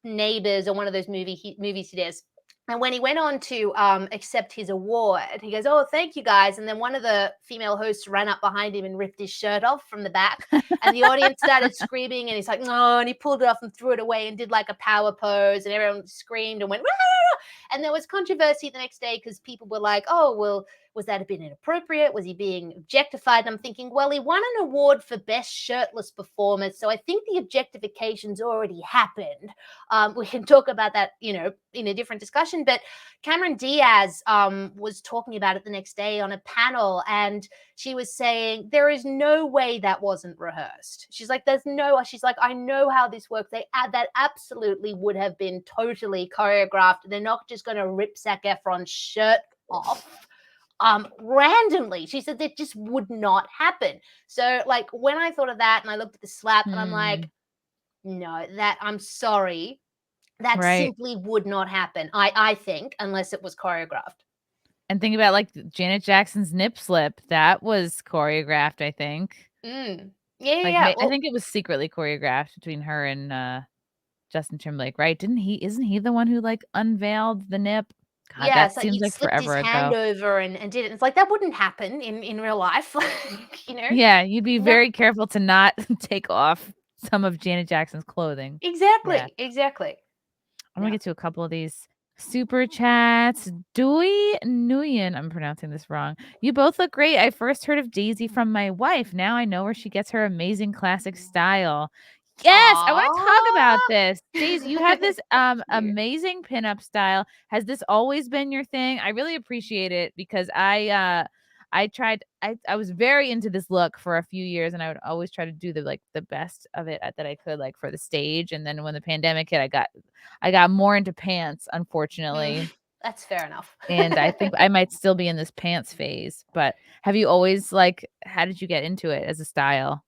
Neighbors, or one of those movies he does. And when he went on to accept his award, he goes, "Oh, thank you guys." And then one of the female hosts ran up behind him and ripped his shirt off from the back. And the audience started screaming. And he's like, "No." And he pulled it off and threw it away and did like a power pose. And everyone screamed and went, "Wah!" And there was controversy the next day because people were like, "Oh, well, was that a bit inappropriate? Was he being objectified?" And I'm thinking, well, he won an award for best shirtless performance. So I think the objectification's already happened. We can talk about that, in a different discussion. But Cameron Diaz was talking about it the next day on a panel, and she was saying there is no way that wasn't rehearsed. She's like, "There's no." She's like, "I know how this works. That absolutely would have been totally choreographed. They're not just going to rip Zac Efron's shirt off." Randomly, she said that just would not happen. So, like, when I thought of that and I looked at the slap, and I'm Hmm. like, no, that I'm sorry, that Right. simply would not happen. I think, unless it was choreographed. And think about, like, Janet Jackson's nip slip, that was choreographed, I think. Mm. Yeah, yeah, Like, yeah. I Well, think it was secretly choreographed between her and, Justin Timberlake, right? Didn't he isn't he the one who, like, unveiled the nip? God, yeah, that so seems he like slipped his forever hand ago. over and did it. It's like that wouldn't happen in real life, like, you know? Yeah, you'd be No, very careful to not take off some of Janet Jackson's clothing. Yeah. exactly, exactly. I'm gonna Yeah. get to a couple of these super chats. Dewey Nguyen, I'm pronouncing this wrong. You both look great. I first heard of Daisy from my wife. Now I know where she gets her amazing classic style. Yes, I want to talk about Aw. this. Daisy, you have this Cute. amazing pinup style. Has this always been your thing? I really appreciate it because I was very into this look for a few years and I would always try to do the best of it that I could like for the stage. And then when the pandemic hit, I got more into pants, unfortunately, Mm, that's fair enough. and I think I might still be in this pants phase, but have you always, like how did you get into it as a style?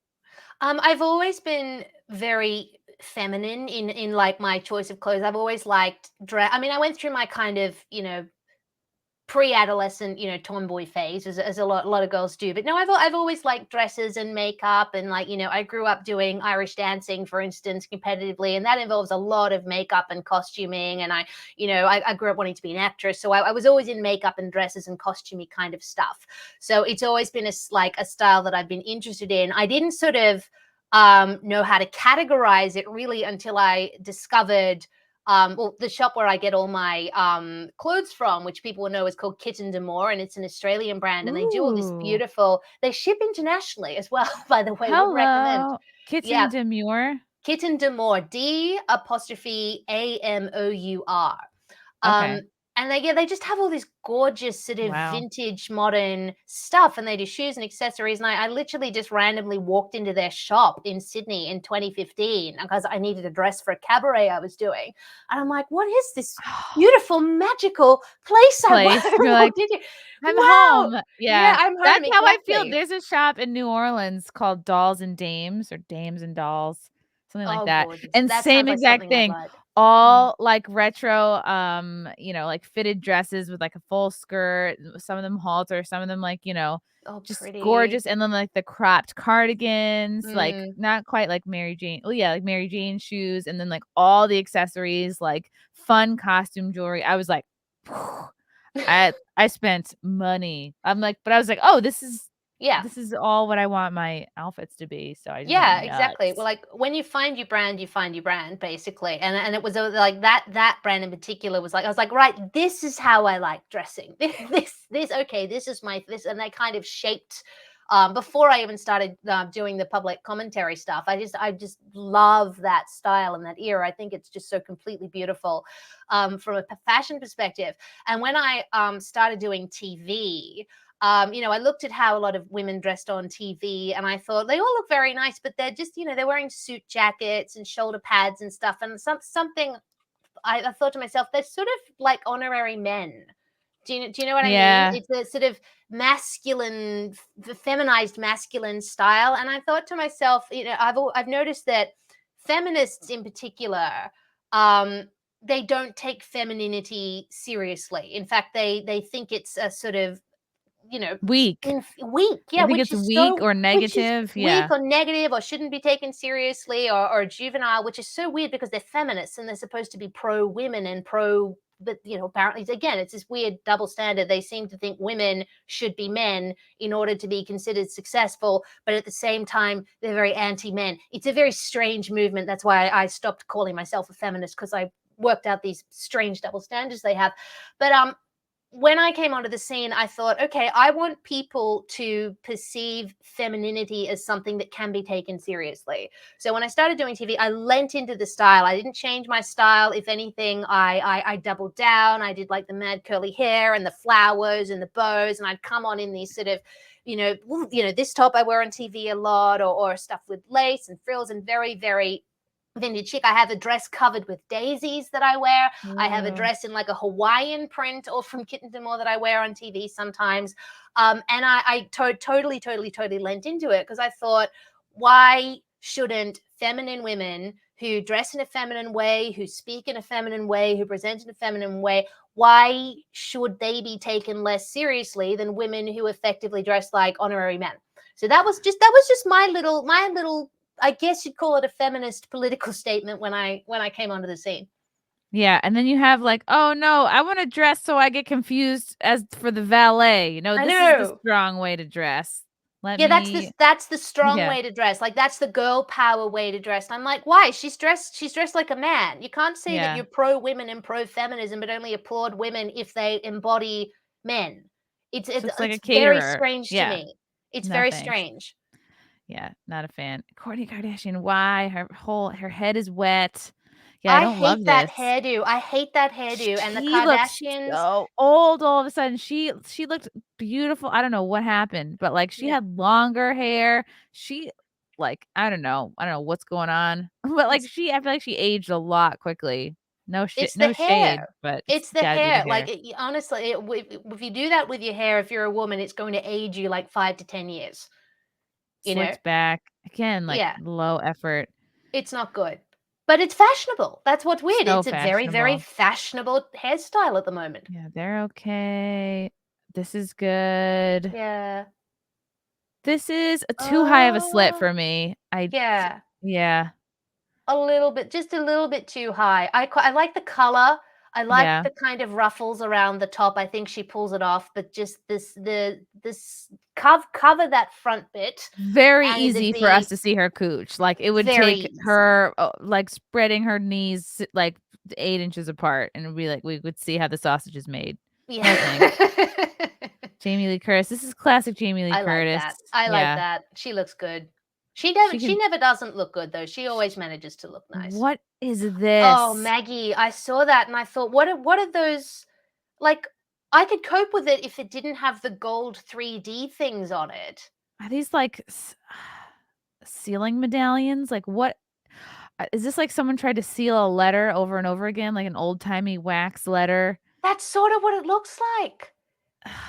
I've always been very feminine in like my choice of clothes. I've always liked dress. I mean, I went through my kind of, pre-adolescent, tomboy phase as a lot of girls do. But no, I've always liked dresses and makeup and like, I grew up doing Irish dancing, for instance, competitively, and that involves a lot of makeup and costuming. And I grew up wanting to be an actress, so I was always in makeup and dresses and costumey kind of stuff. So it's always been like a style that I've been interested in. I didn't sort of know how to categorize it really until I discovered well, the shop where I get all my clothes from, which people will know is called Kitten Demore, and it's an Australian brand, and they do all this Ooh, beautiful. They ship internationally as well, by the way. Would recommend. hello. Kitten Yeah, Demure? Kitten Demore, D'Amour. Um, Okay. and they just have all this gorgeous sort of Wow. vintage modern stuff, and they do shoes and accessories. And I literally just randomly walked into their shop in Sydney in 2015 because I needed a dress for a cabaret I was doing. And I'm like, what is this beautiful, magical place I Place. You're like, walked into? "I'm Wow. home." Yeah, Yeah. I'm That's home. how I feel. Exactly. There's a shop in New Orleans called Dolls and Dames or Dames and Dolls, something like Oh, that. gorgeous. And That same sounds like exact something I'd thing. like. Mm. All like retro, like fitted dresses with like a full skirt, some of them halter, some of them like, Oh, just pretty. gorgeous. And then like the cropped cardigans, like Mm. not quite like Mary Jane. Oh yeah, like Mary Jane shoes, and then like all the accessories, like fun costume jewelry. I was like, I spent money. I'm like, but I was like, "Oh, this is Yeah. this is all what I want my outfits to be." So I just went Yeah, exactly. Well, nuts. like when you find your brand, basically, and it was like that brand in particular was like I was like, right, this is how I like dressing. This okay, this is my this, and they kind of shaped. Before I even started doing the public commentary stuff, I just love that style and that era. I think it's just so completely beautiful from a fashion perspective. And when I started doing TV, I looked at how a lot of women dressed on TV and I thought they all look very nice, but they're just, they're wearing suit jackets and shoulder pads and stuff. And something I thought to myself, they're sort of like honorary men. Do you know what I mean? Yeah. It's a sort of masculine, feminized masculine style. And I thought to myself, I've noticed that feminists in particular, um, they don't take femininity seriously. In fact, they think it's a sort of Weak. weak, I yeah, think which it's is weak so or which is negative. weak Yeah. or negative or shouldn't be taken seriously or juvenile, which is so weird because they're feminists and they're supposed to be pro women and pro. But apparently, again, it's this weird double standard. They seem to think women should be men in order to be considered successful, but at the same time, they're very anti-men. It's a very strange movement. That's why I stopped calling myself a feminist because I worked out these strange double standards they have. But when I came onto the scene, I thought, okay, I want people to perceive femininity as something that can be taken seriously. So when I started doing TV, I lent into the style. I didn't change my style. If anything, I doubled down. I did like the mad curly hair and the flowers and the bows, and I'd come on in these sort of, this top I wear on TV a lot, or stuff with lace and frills and very, very vintage chic. I have a dress covered with daisies that I wear. I have a Ooh. dress in like a Hawaiian print or from Kitten Demore that I wear on TV sometimes. And totally, totally, totally lent into it because I thought, why shouldn't feminine women who dress in a feminine way, who speak in a feminine way, who present in a feminine way, why should they be taken less seriously than women who effectively dress like honorary men? So that was just my little I guess you'd call it a feminist political statement when I came onto the scene. Yeah, and then you have like, "Oh, no, I wanna dress so I get confused as for the valet." No, I this is the know. strong way to dress. Let Yeah, that's me the strong Yeah, way to dress. Like that's the girl power way to dress. I'm like, why? She's dressed like a man. You can't say that yeah. you're pro women and pro feminism, but only applaud women if they embody men. It's She it's looks like a it's very caterer. strange to Yeah. me. It's No, very thanks. strange. Yeah, not a fan. Kourtney Kardashian, why? Her head is wet. Yeah, I I don't love hate that this. hairdo. I hate that hairdo. And the She looks Kardashians, so old all of a sudden. She looked beautiful. I don't know what happened, but, like, she yeah, had longer hair. She like, I don't know what's going on, but, like, it's I feel like she aged a lot quickly. it's the No shade, hair. but it's It's the gotta be the hair. Like hair. honestly, if you do that with your hair, if you're a woman, it's going to age you like 5 to 10 years. You know? Slicked back. Again, like, Yeah. low effort. It's not good. But it's fashionable. That's what's weird. So It's a very, very fashionable. fashionable hairstyle at the moment. Yeah, they're okay. This is good. Yeah. This is a too high of a slit Oh, for me. yeah. Yeah, A little bit, just a little bit too high. I like the color. I like yeah. the kind of ruffles around the top. I think she pulls it off, but just this cover that front bit Very and easy for us the to see her cooch. Like, it would very take easy. her, like, spreading her knees, like, 8 inches apart, and it'd be like we would see how the sausage is made. Yeah. No thanks. Jamie Lee Curtis. This is classic Jamie Lee I like Curtis. that. I like Yeah. that. She looks good. She She can never doesn't look good though. She always manages to look nice. What is Oh, this? Maggie, I saw that and I thought, what are those like I could cope with it if it didn't have the gold 3D things on it. Are these, like, sealing medallions? Like, what is this, like someone tried to seal a letter over and over again, like an old-timey wax letter? That's sort of what it looks like.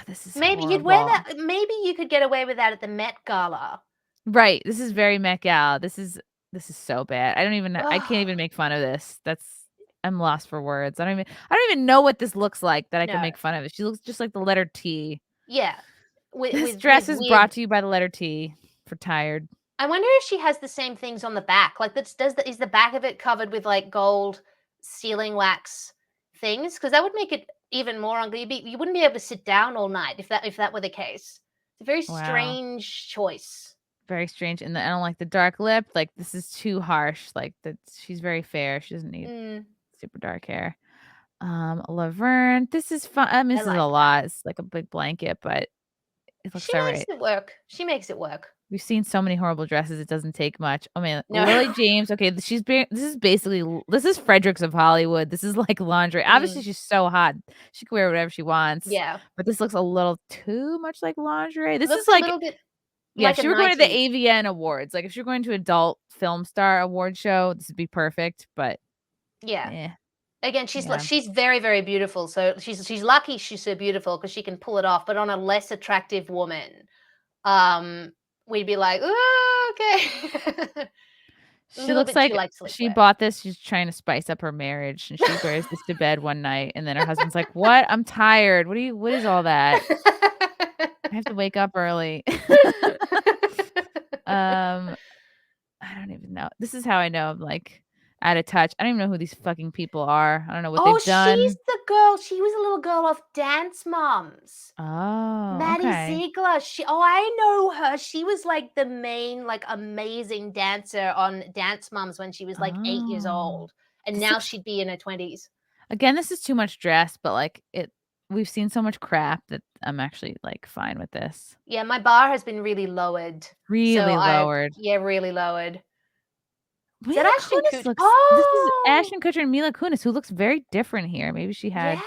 This is Maybe you'd wear horrible. that maybe you could get away with that at the Met Gala. Right, this is very Met Gala. This is so bad. I can't Ugh, even make fun of this. I'm lost for words. I don't even know what this looks like that I could no. make fun of it. She looks just like the letter T. Yeah. With This with with dress is weird brought to you by the letter T for tired. I wonder if she has the same things on the back. Like that's is the back of it covered with like gold sealing wax things? Because that would make it even more you wouldn't be able to sit down all night if that were the case. It's a very Wow. strange choice. Very strange, and I don't like the dark lip, like, this is too harsh, like, she's very fair, she doesn't need Mm, super dark hair. Laverne, this is fun. I mean, I this is a like that. lot, it's like a big blanket, but it looks She makes alright. it work. She makes it work. We've seen so many horrible dresses, it doesn't take much. Oh, man, No. Lily James, okay, this is basically this is Fredericks of Hollywood, this is like lingerie. Obviously, Mm, she's so hot, she can wear whatever she wants, yeah. but this looks a little too much like lingerie. This is Looks a like little bit yeah, if like a she were going to the 90s. AVN Awards, like, if you're going to Adult Film Star Award show, this would be perfect, but, Yeah. eh, Again, yeah. she's very, very beautiful. So she's lucky she's so beautiful because she can pull it off. But on a less attractive woman, we'd be like, "Ooh, okay." A She little looks bit too like like she sleepwear. bought this, she's trying to spice up her marriage, and she wears this to bed one night, and then her husband's like, "What? I'm tired. What is all that? I have to wake up early." Um, I don't even know. This is how I know I'm, like, out of touch. I don't even know who these fucking people are. I don't know what Oh, they've she's done. the girl. She was a little girl off Dance Moms. Oh, Maddie okay. Ziegler. I know her. She was like the main, like amazing dancer on Dance Moms when she was like 8 years Oh. old. And This now looks she'd be in her 20s. Again, this is too much dress, but, like, we've seen so much crap that I'm actually, like, fine with this. Yeah, my bar has been really lowered. So Really I've lowered. yeah, really lowered. Is that Mila Ashton Kunis Kutcher? looks This is Oh! Ashton Kutcher and Mila Kunis, who looks very different here. Maybe she had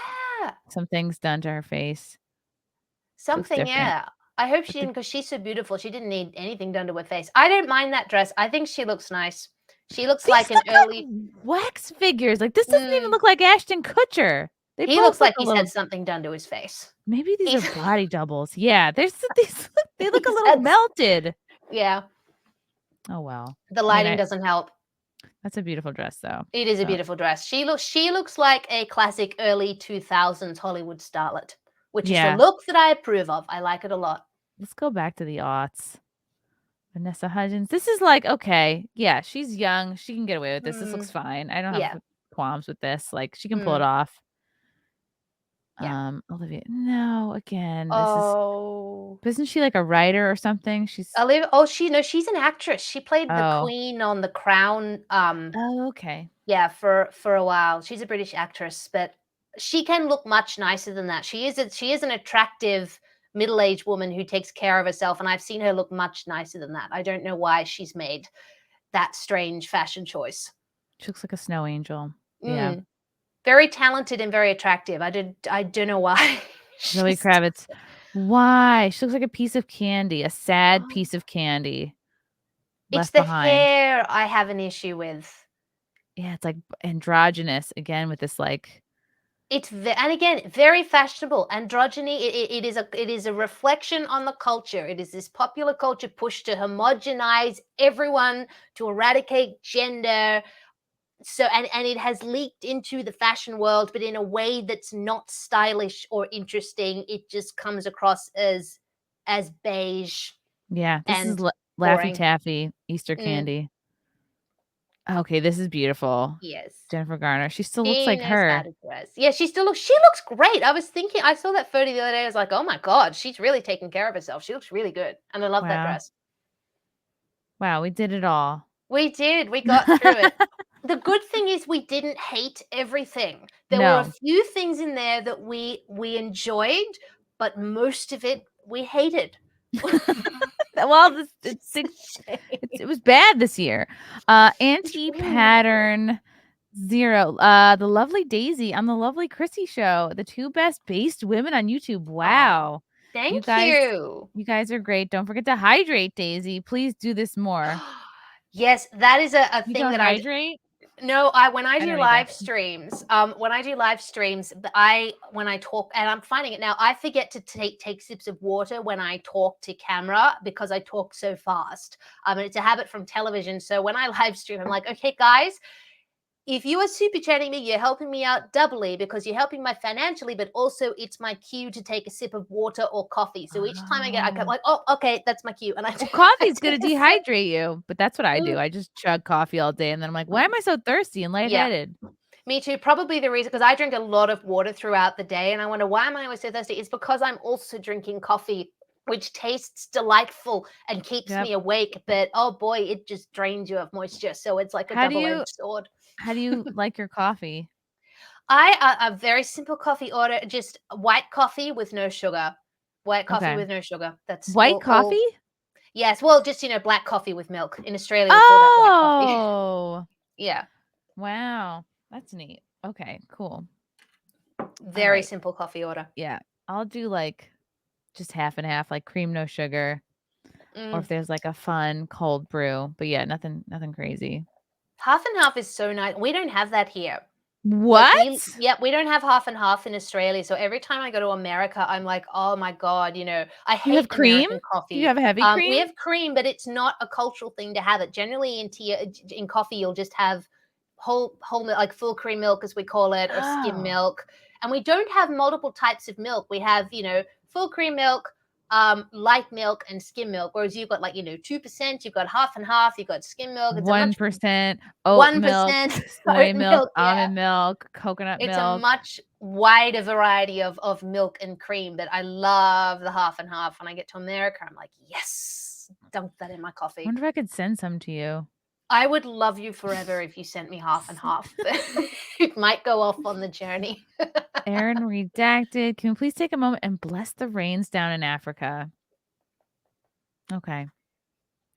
Yeah. some things done to her face. She looks Something, different. yeah. I hope But she the didn't because she's so beautiful. She didn't need anything done to her face. I don't mind that dress. I think she looks nice. She looks these like an look early like wax figures, like, this doesn't even mm, look like Ashton Kutcher. They he both looks look like a he's had little something done to his face. maybe these are He's body doubles. Yeah, they look a he's little had melted. yeah, Oh, well. the I mean, lighting doesn't help. That's a beautiful dress, though. It is a So, beautiful dress. She looks like a classic early 2000s Hollywood starlet, which is a yeah, look that I approve of. I like it a lot. let's go back to the aughts. Vanessa Hudgens. This is like, okay, yeah, she's young. She can get away with this. This looks Mm, fine. I don't yeah. have qualms with this. Like, she can pull it Mm, off. yeah. Olivia. No, again, this is. Oh. Isn't she like a writer or something? She's. Olivia, oh, she's an actress. She played the Oh. queen on The Crown, Oh, okay. yeah, for a while. She's a British actress, but she can look much nicer than that. She is an attractive middle-aged woman who takes care of herself, and I've seen her look much nicer than that. I don't know why she's made that strange fashion choice. She looks like a snow angel. Yeah. Mm, very talented and very attractive. I don't know why. Zoe She's Kravitz. Why? She looks like a piece of candy, a sad oh, piece of candy it's left the behind. hair I have an issue with. Yeah, it's like androgynous again with this like. And again, very fashionable. Androgyny, it is a reflection on the culture. It is this popular culture push to homogenize everyone, to eradicate gender. So and it has leaked into the fashion world, but in a way that's not stylish or interesting. It just comes across as beige Yeah, this is and Laffy boring. Taffy Easter Mm, candy. Okay, this is beautiful. yes. Jennifer Garner. She still looks She like knows how her. to dress. Yeah, she looks great. I was thinking I saw that photo the other day, I was like, "Oh my god, she's really taking care of herself. She looks really good." And I love that Wow. dress. Wow, we did it all. We did, we got through it. The good thing is we didn't hate everything. There were a No. few things in there that we enjoyed, but most of it we hated. Well, this Which is a it shame. was bad this year. It really was. Anti-pattern 0. The lovely Daisy on the lovely Chrissy show. The 2 best based women on YouTube. Aw, Wow. You thank guys you. you guys are great. Don't forget to hydrate, Daisy. Please do this more. Yes, that is a You thing don't that I hydrate? no, I when I I do don't either. live streams, when I talk, and I'm finding it now, I forget to take sips of water when I talk to camera because I talk so fast. And it's a habit from television. So when I live stream, I'm like, okay, guys, if you are super chatting me, you're helping me out doubly because you're helping my financially, but also it's my cue to take a sip of water or coffee. So each time I come Oh. like, oh, okay, that's my cue, and Well, I coffee's gonna take a sip. dehydrate you, but that's what I do. Mm, I just chug coffee all day, and then I'm like, "Why am I so thirsty and yeah. lightheaded?" Me too. Probably the reason because I drink a lot of water throughout the day, and I wonder why am I always so thirsty? It's because I'm also drinking coffee, which tastes delightful and keeps Yep. me awake. But oh boy, it just drains you of moisture. So it's like a How do you double-edged sword. how do you like your coffee? A very simple coffee order, just white coffee with no sugar. White coffee Okay. with no sugar. That's White all. coffee? Yes, well, just black coffee with milk. In Australia, we call that white coffee. Oh, Yeah, wow. That's neat. Okay, cool. All very right. simple coffee order. Yeah. I'll do, like, just half and half, like, cream, no sugar, or Mm. if there's, like, a fun cold brew, but, yeah, nothing crazy. Half and half is so nice. We don't have that here. Like What? we don't have half and half in Australia. So every time I go to America, I'm like, oh my god, I You have hate cream? American Do you coffee. have heavy We cream? have cream, but it's not a cultural thing to have it. Generally, in coffee, you'll just have whole milk, like full cream milk, as we call it, or skim Oh. milk. And we don't have multiple types of milk. We have full cream milk, light milk, and skim milk. Whereas you've got 2%, you've got half and half, you've got skim milk. It's a much 1% oat milk, 1% soy oat milk, milk. Yeah, almond milk, coconut it's a milk. much wider variety of milk and cream, but I love the half and half. When I get to America, I'm like, yes, dunk that in my coffee. Wonder if I could send some to you. I would love you forever if you sent me half and half. It might go off on the journey. Aaron redacted. Can we please take a moment and bless the rains down in Africa? Okay.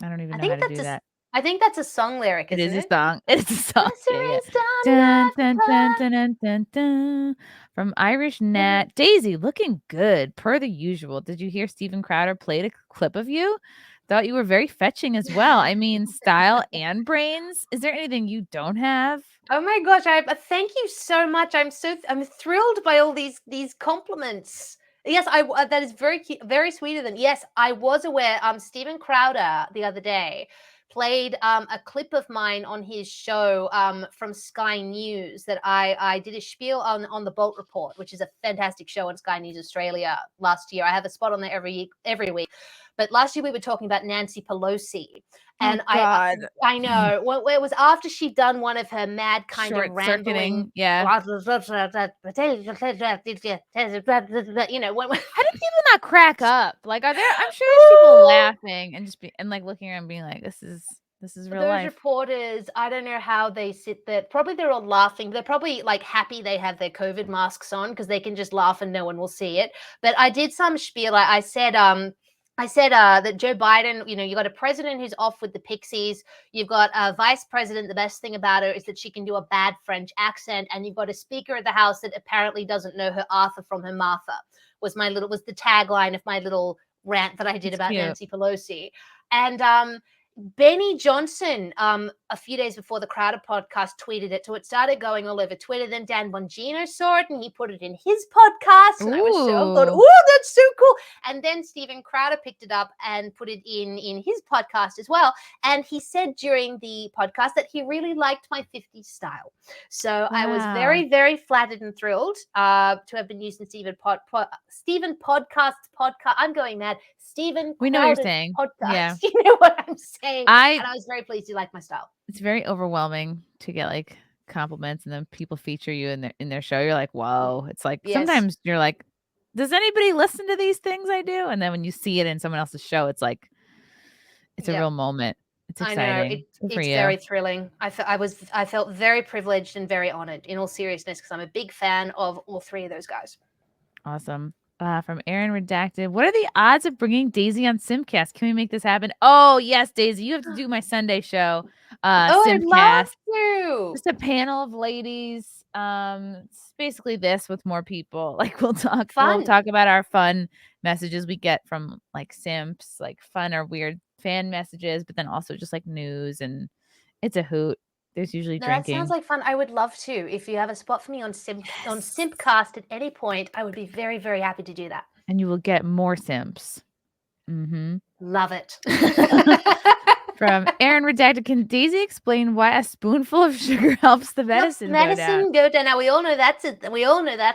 I don't even I know how think to do that. I think that's a song lyric, It isn't is a it? song. It's a song. Bless the Yeah, yeah. rains down in Dun, dun, dun, Africa. dun, dun, dun, dun. From Irish Nat. Daisy, looking good, per the usual. Did you hear Steven Crowder played a clip of you? Thought you were very fetching as well. I mean, style and brains. Is there anything you don't have? Oh my gosh! Thank you so much. I'm thrilled by all these compliments. Yes, that is very very sweet of them. Yes, I was aware. Stephen Crowder the other day played a clip of mine on his show from Sky News that I did a spiel on the Bolt Report, which is a fantastic show on Sky News Australia last year. I have a spot on there every week. But last year we were talking about Nancy Pelosi. And God. I know. Well, it was after she'd done one of her mad kind of rambling. Yeah. You know, How do people not crack up? Like, I'm sure there's people laughing and like looking around being like, this is real those life. reporters, I don't know how they sit there. Probably they're all laughing. They're probably like happy they have their COVID masks on because they can just laugh and no one will see it. But I did some spiel. I said that Joe Biden, you know, you got a president who's off with the pixies. You've got a vice president. The best thing about her is that she can do a bad French accent. And you've got a speaker of the House that apparently doesn't know her Arthur from her Martha, was the tagline of my little rant that I did about Nancy Pelosi. And Benny Johnson, a few days before the Crowder podcast, tweeted it. So it started going all over Twitter. Then Dan Bongino saw it and he put it in his podcast. And I was so good. Oh, that's so cool. And then Steven Crowder picked it up and put it in his podcast as well. And he said during the podcast that he really liked my 50s style. So I was very, very flattered and thrilled to have been using Steven Podcast's podcast. I'm going mad. Steven We know what you're Crowder's saying. podcast. Yeah. You know what I'm saying? And I was very pleased you liked my style. It's very overwhelming to get like compliments and then people feature you in their show. You're like, whoa. It's like sometimes you're like, does anybody listen to these things I do? And then when you see it in someone else's show, it's like it's a real moment. It's exciting. I know. It's very thrilling. I felt very privileged and very honored in all seriousness because I'm a big fan of all three of those guys. Awesome. From Aaron Redacted. What are the odds of bringing Daisy on Simcast? Can we make this happen? Oh, yes, Daisy. You have to do my Sunday show. I'd love to. Just a panel of ladies. It's basically this with more people. Like we'll talk about our fun messages we get from like simps, like fun or weird fan messages, but then also just like news, and it's a hoot. There's usually drinking. That sounds like fun. I would love to. If you have a spot for me on Simpcast at any point, I would be very, very happy to do that. And you will get more simps. Mm-hmm. Love it. From Aaron Redacted, can Daisy explain why a spoonful of sugar helps the medicine go down? Now we all know that's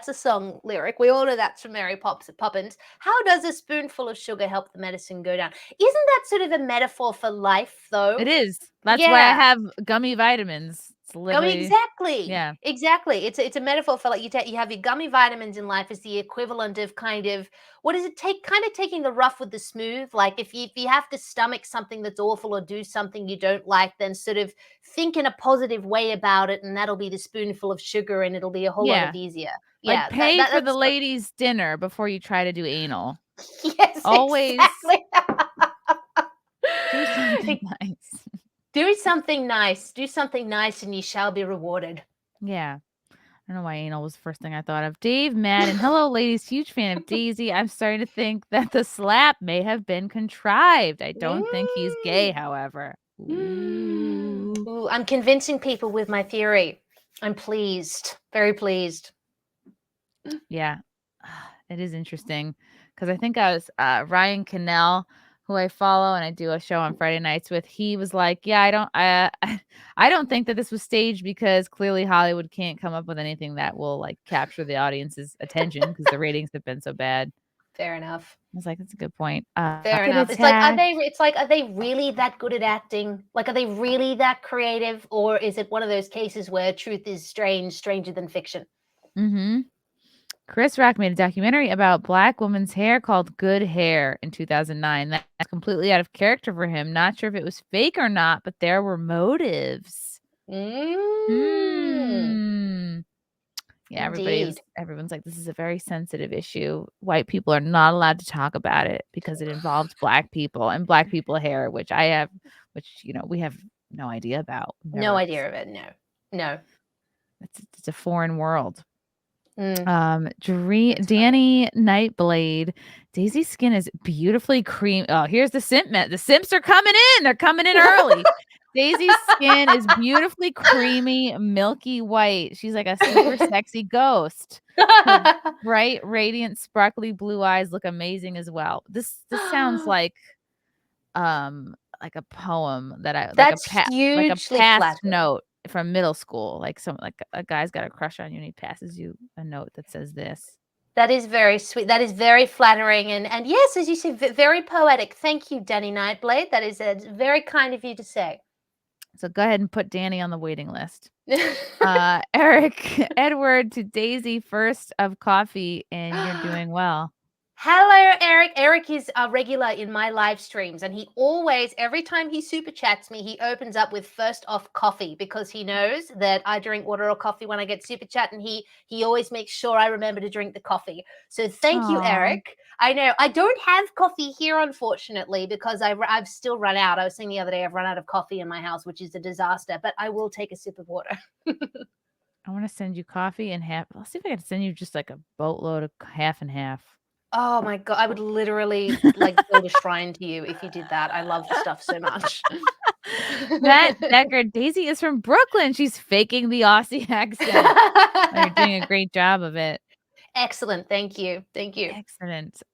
a song lyric. We all know that's from Mary Poppins. How does a spoonful of sugar help the medicine go down? Isn't that sort of a metaphor for life, though? It is. That's why I have gummy vitamins. Exactly. Yeah. Exactly. It's a metaphor for like you have your gummy vitamins in life is the equivalent of kind of what does it take? Kind of taking the rough with the smooth. Like if you have to stomach something that's awful or do something you don't like, then sort of think in a positive way about it, and that'll be the spoonful of sugar, and it'll be a whole lot easier. Like pay for the ladies' dinner before you try to do anal. Yes, always exactly. do something nice. Do something nice. Do something nice and you shall be rewarded. Yeah. I don't know why anal was the first thing I thought of. Dave Madden. Hello, ladies. Huge fan of Daisy. I'm starting to think that the slap may have been contrived. I don't think he's gay, however. Ooh, I'm convincing people with my theory. I'm pleased. Very pleased. Yeah. It is interesting. Because I think I was Ryan Cannell, who I follow and I do a show on Friday nights with, he was like, yeah, I don't think that this was staged because clearly Hollywood can't come up with anything that will like capture the audience's attention because the ratings have been so bad. Fair enough. I was like, that's a good point. Fair enough. It's like, are they really that good at acting? Like, are they really that creative? Or is it one of those cases where truth is stranger than fiction? Mm-hmm. Chris Rock made a documentary about Black woman's hair called Good Hair in 2009. That's completely out of character for him. Not sure if it was fake or not, but there were motives. Yeah, everyone's like, this is a very sensitive issue. White people are not allowed to talk about it because it involves Black people and Black people hair, which we have no idea about. No idea of it. No. It's a foreign world. Danny Nightblade. Daisy's skin is beautifully cream. Oh, here's the simp. The simps are coming in. They're coming in early. Daisy's skin is beautifully creamy, milky white. She's like a super sexy ghost. Her bright, radiant, sparkly blue eyes look amazing as well. This sounds like like a poem that I That's like a hugely past flattering. note from middle school, like a guy's got a crush on you and he passes you a note that says this. That is very sweet. That is very flattering, and yes, as you said, very poetic. Thank you, Danny Nightblade. That is very kind of you to say. So go ahead and put Danny on the waiting list. Eric, Edward to Daisy, first of coffee, and you're doing well. Hello, Eric. Eric is a regular in my live streams, and he always, every time he super chats me, he opens up with first off coffee because he knows that I drink water or coffee when I get super chat, and he always makes sure I remember to drink the coffee. So thank you, Aw. Eric. I know I don't have coffee here, unfortunately, because I've still run out. I was saying the other day I've run out of coffee in my house, which is a disaster. But I will take a sip of water. I wanna send you coffee and half I'll see if I can send you just, like, a boatload of half and half. Oh my god, I would literally, like, build a shrine to you if you did that. I love the stuff so much. Matt Decker, Daisy is from Brooklyn, she's faking the Aussie accent. Oh, you're doing a great job of it. Excellent, thank you, thank you. Excellent.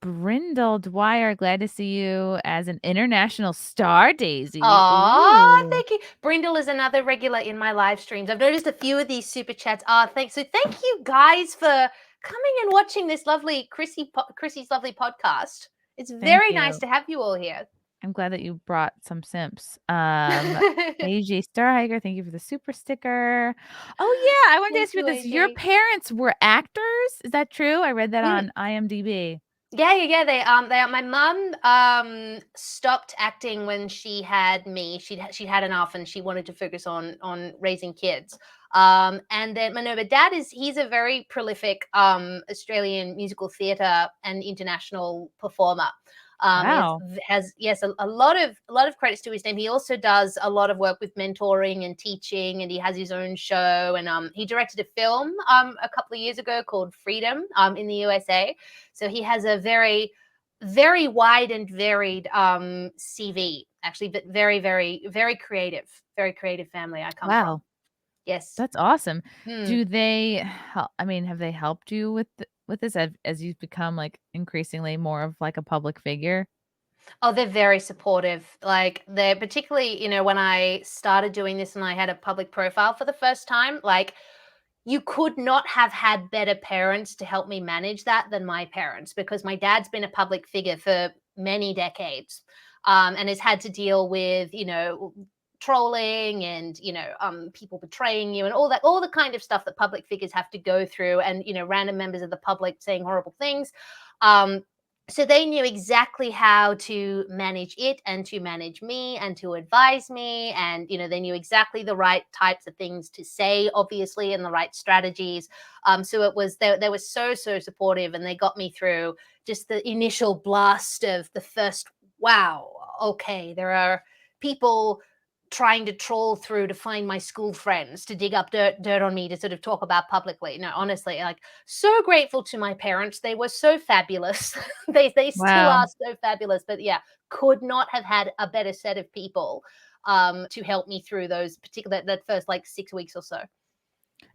Brindle Dwyer, glad to see you as an international star, Daisy. Aw, Ooh. thank you. Brindle is another regular in my live streams. I've noticed a few of these super chats. Ah, thanks. So thank you guys for coming and watching this lovely Chrissy's lovely podcast. It's Thank very nice you. to have you all here. I'm glad that you brought some simps. AJ Starhiker, thank you for the super sticker. Oh, yeah, I wanted to Thank ask you you, about this. Your AJ. parents were actors? Is that true? I read that Mm. on IMDb. Yeah. They my mum stopped acting when she had me. She'd had enough, and she wanted to focus on raising kids. And then my no, but dad he's a very prolific Australian musical theatre and international performer. Wow. Has yes a lot of credits to his name. He also does a lot of work with mentoring and teaching, and he has his own show. And he directed a film a couple of years ago called Freedom in the USA. So he has a very, very wide and varied CV, actually, but very creative family I come from. Wow. Yes. That's awesome. Hmm. Do they I mean, have they helped you with with this as you've become, like, increasingly more of, like, a public figure? Oh, they're very supportive. Like they're particularly, when I started doing this and I had a public profile for the first time, like you could not have had better parents to help me manage that than my parents because my dad's been a public figure for many decades and has had to deal with, trolling and, people betraying you and all the kind of stuff that public figures have to go through and, random members of the public saying horrible things. Um, so they knew exactly how to manage it and to manage me and to advise me, and they knew exactly the right types of things to say, obviously, and the right strategies. So they were so supportive, and they got me through just the initial blast of the first, wow, okay, there are people trying to troll through to find my school friends to dig up dirt on me to sort of talk about publicly. No, honestly, like, so grateful to my parents. They were so fabulous. They still Wow. are so fabulous. But yeah, could not have had a better set of people to help me through those particular that first like 6 weeks or so.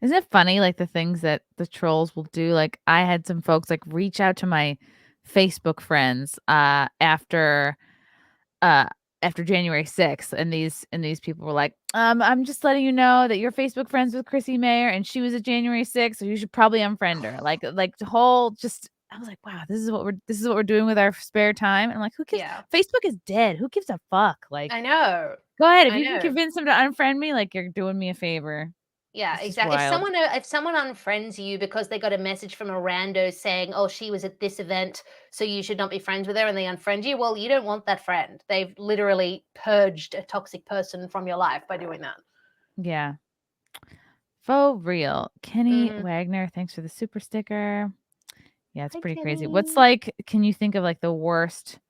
Isn't it funny, like, the things that the trolls will do? Like, I had some folks, like, reach out to my Facebook friends, uh, after January 6th, and these people were like, I'm just letting you know that you're Facebook friends with Chrissie Mayr, and she was at January 6th, so you should probably unfriend her." Like, the whole just I was like, "Wow, this is what we're doing with our spare time." And I'm like, "Who gives Yeah, Facebook is dead. Who gives a fuck?" Like, I know. "Go ahead. If I you can know. convince them to unfriend me, like, you're doing me a favor." Yeah, It's just exactly. wild. If someone unfriends you because they got a message from a rando saying, "Oh, she was at this event, so you should not be friends with her," and they unfriend you, well, you don't want that friend. They've literally purged a toxic person from your life by doing that. Yeah. Faux real. Kenny Hmm. Wagner, thanks for the super sticker. Yeah, it's Hi, pretty crazy. What's Kenny. like can you think of, like, the worst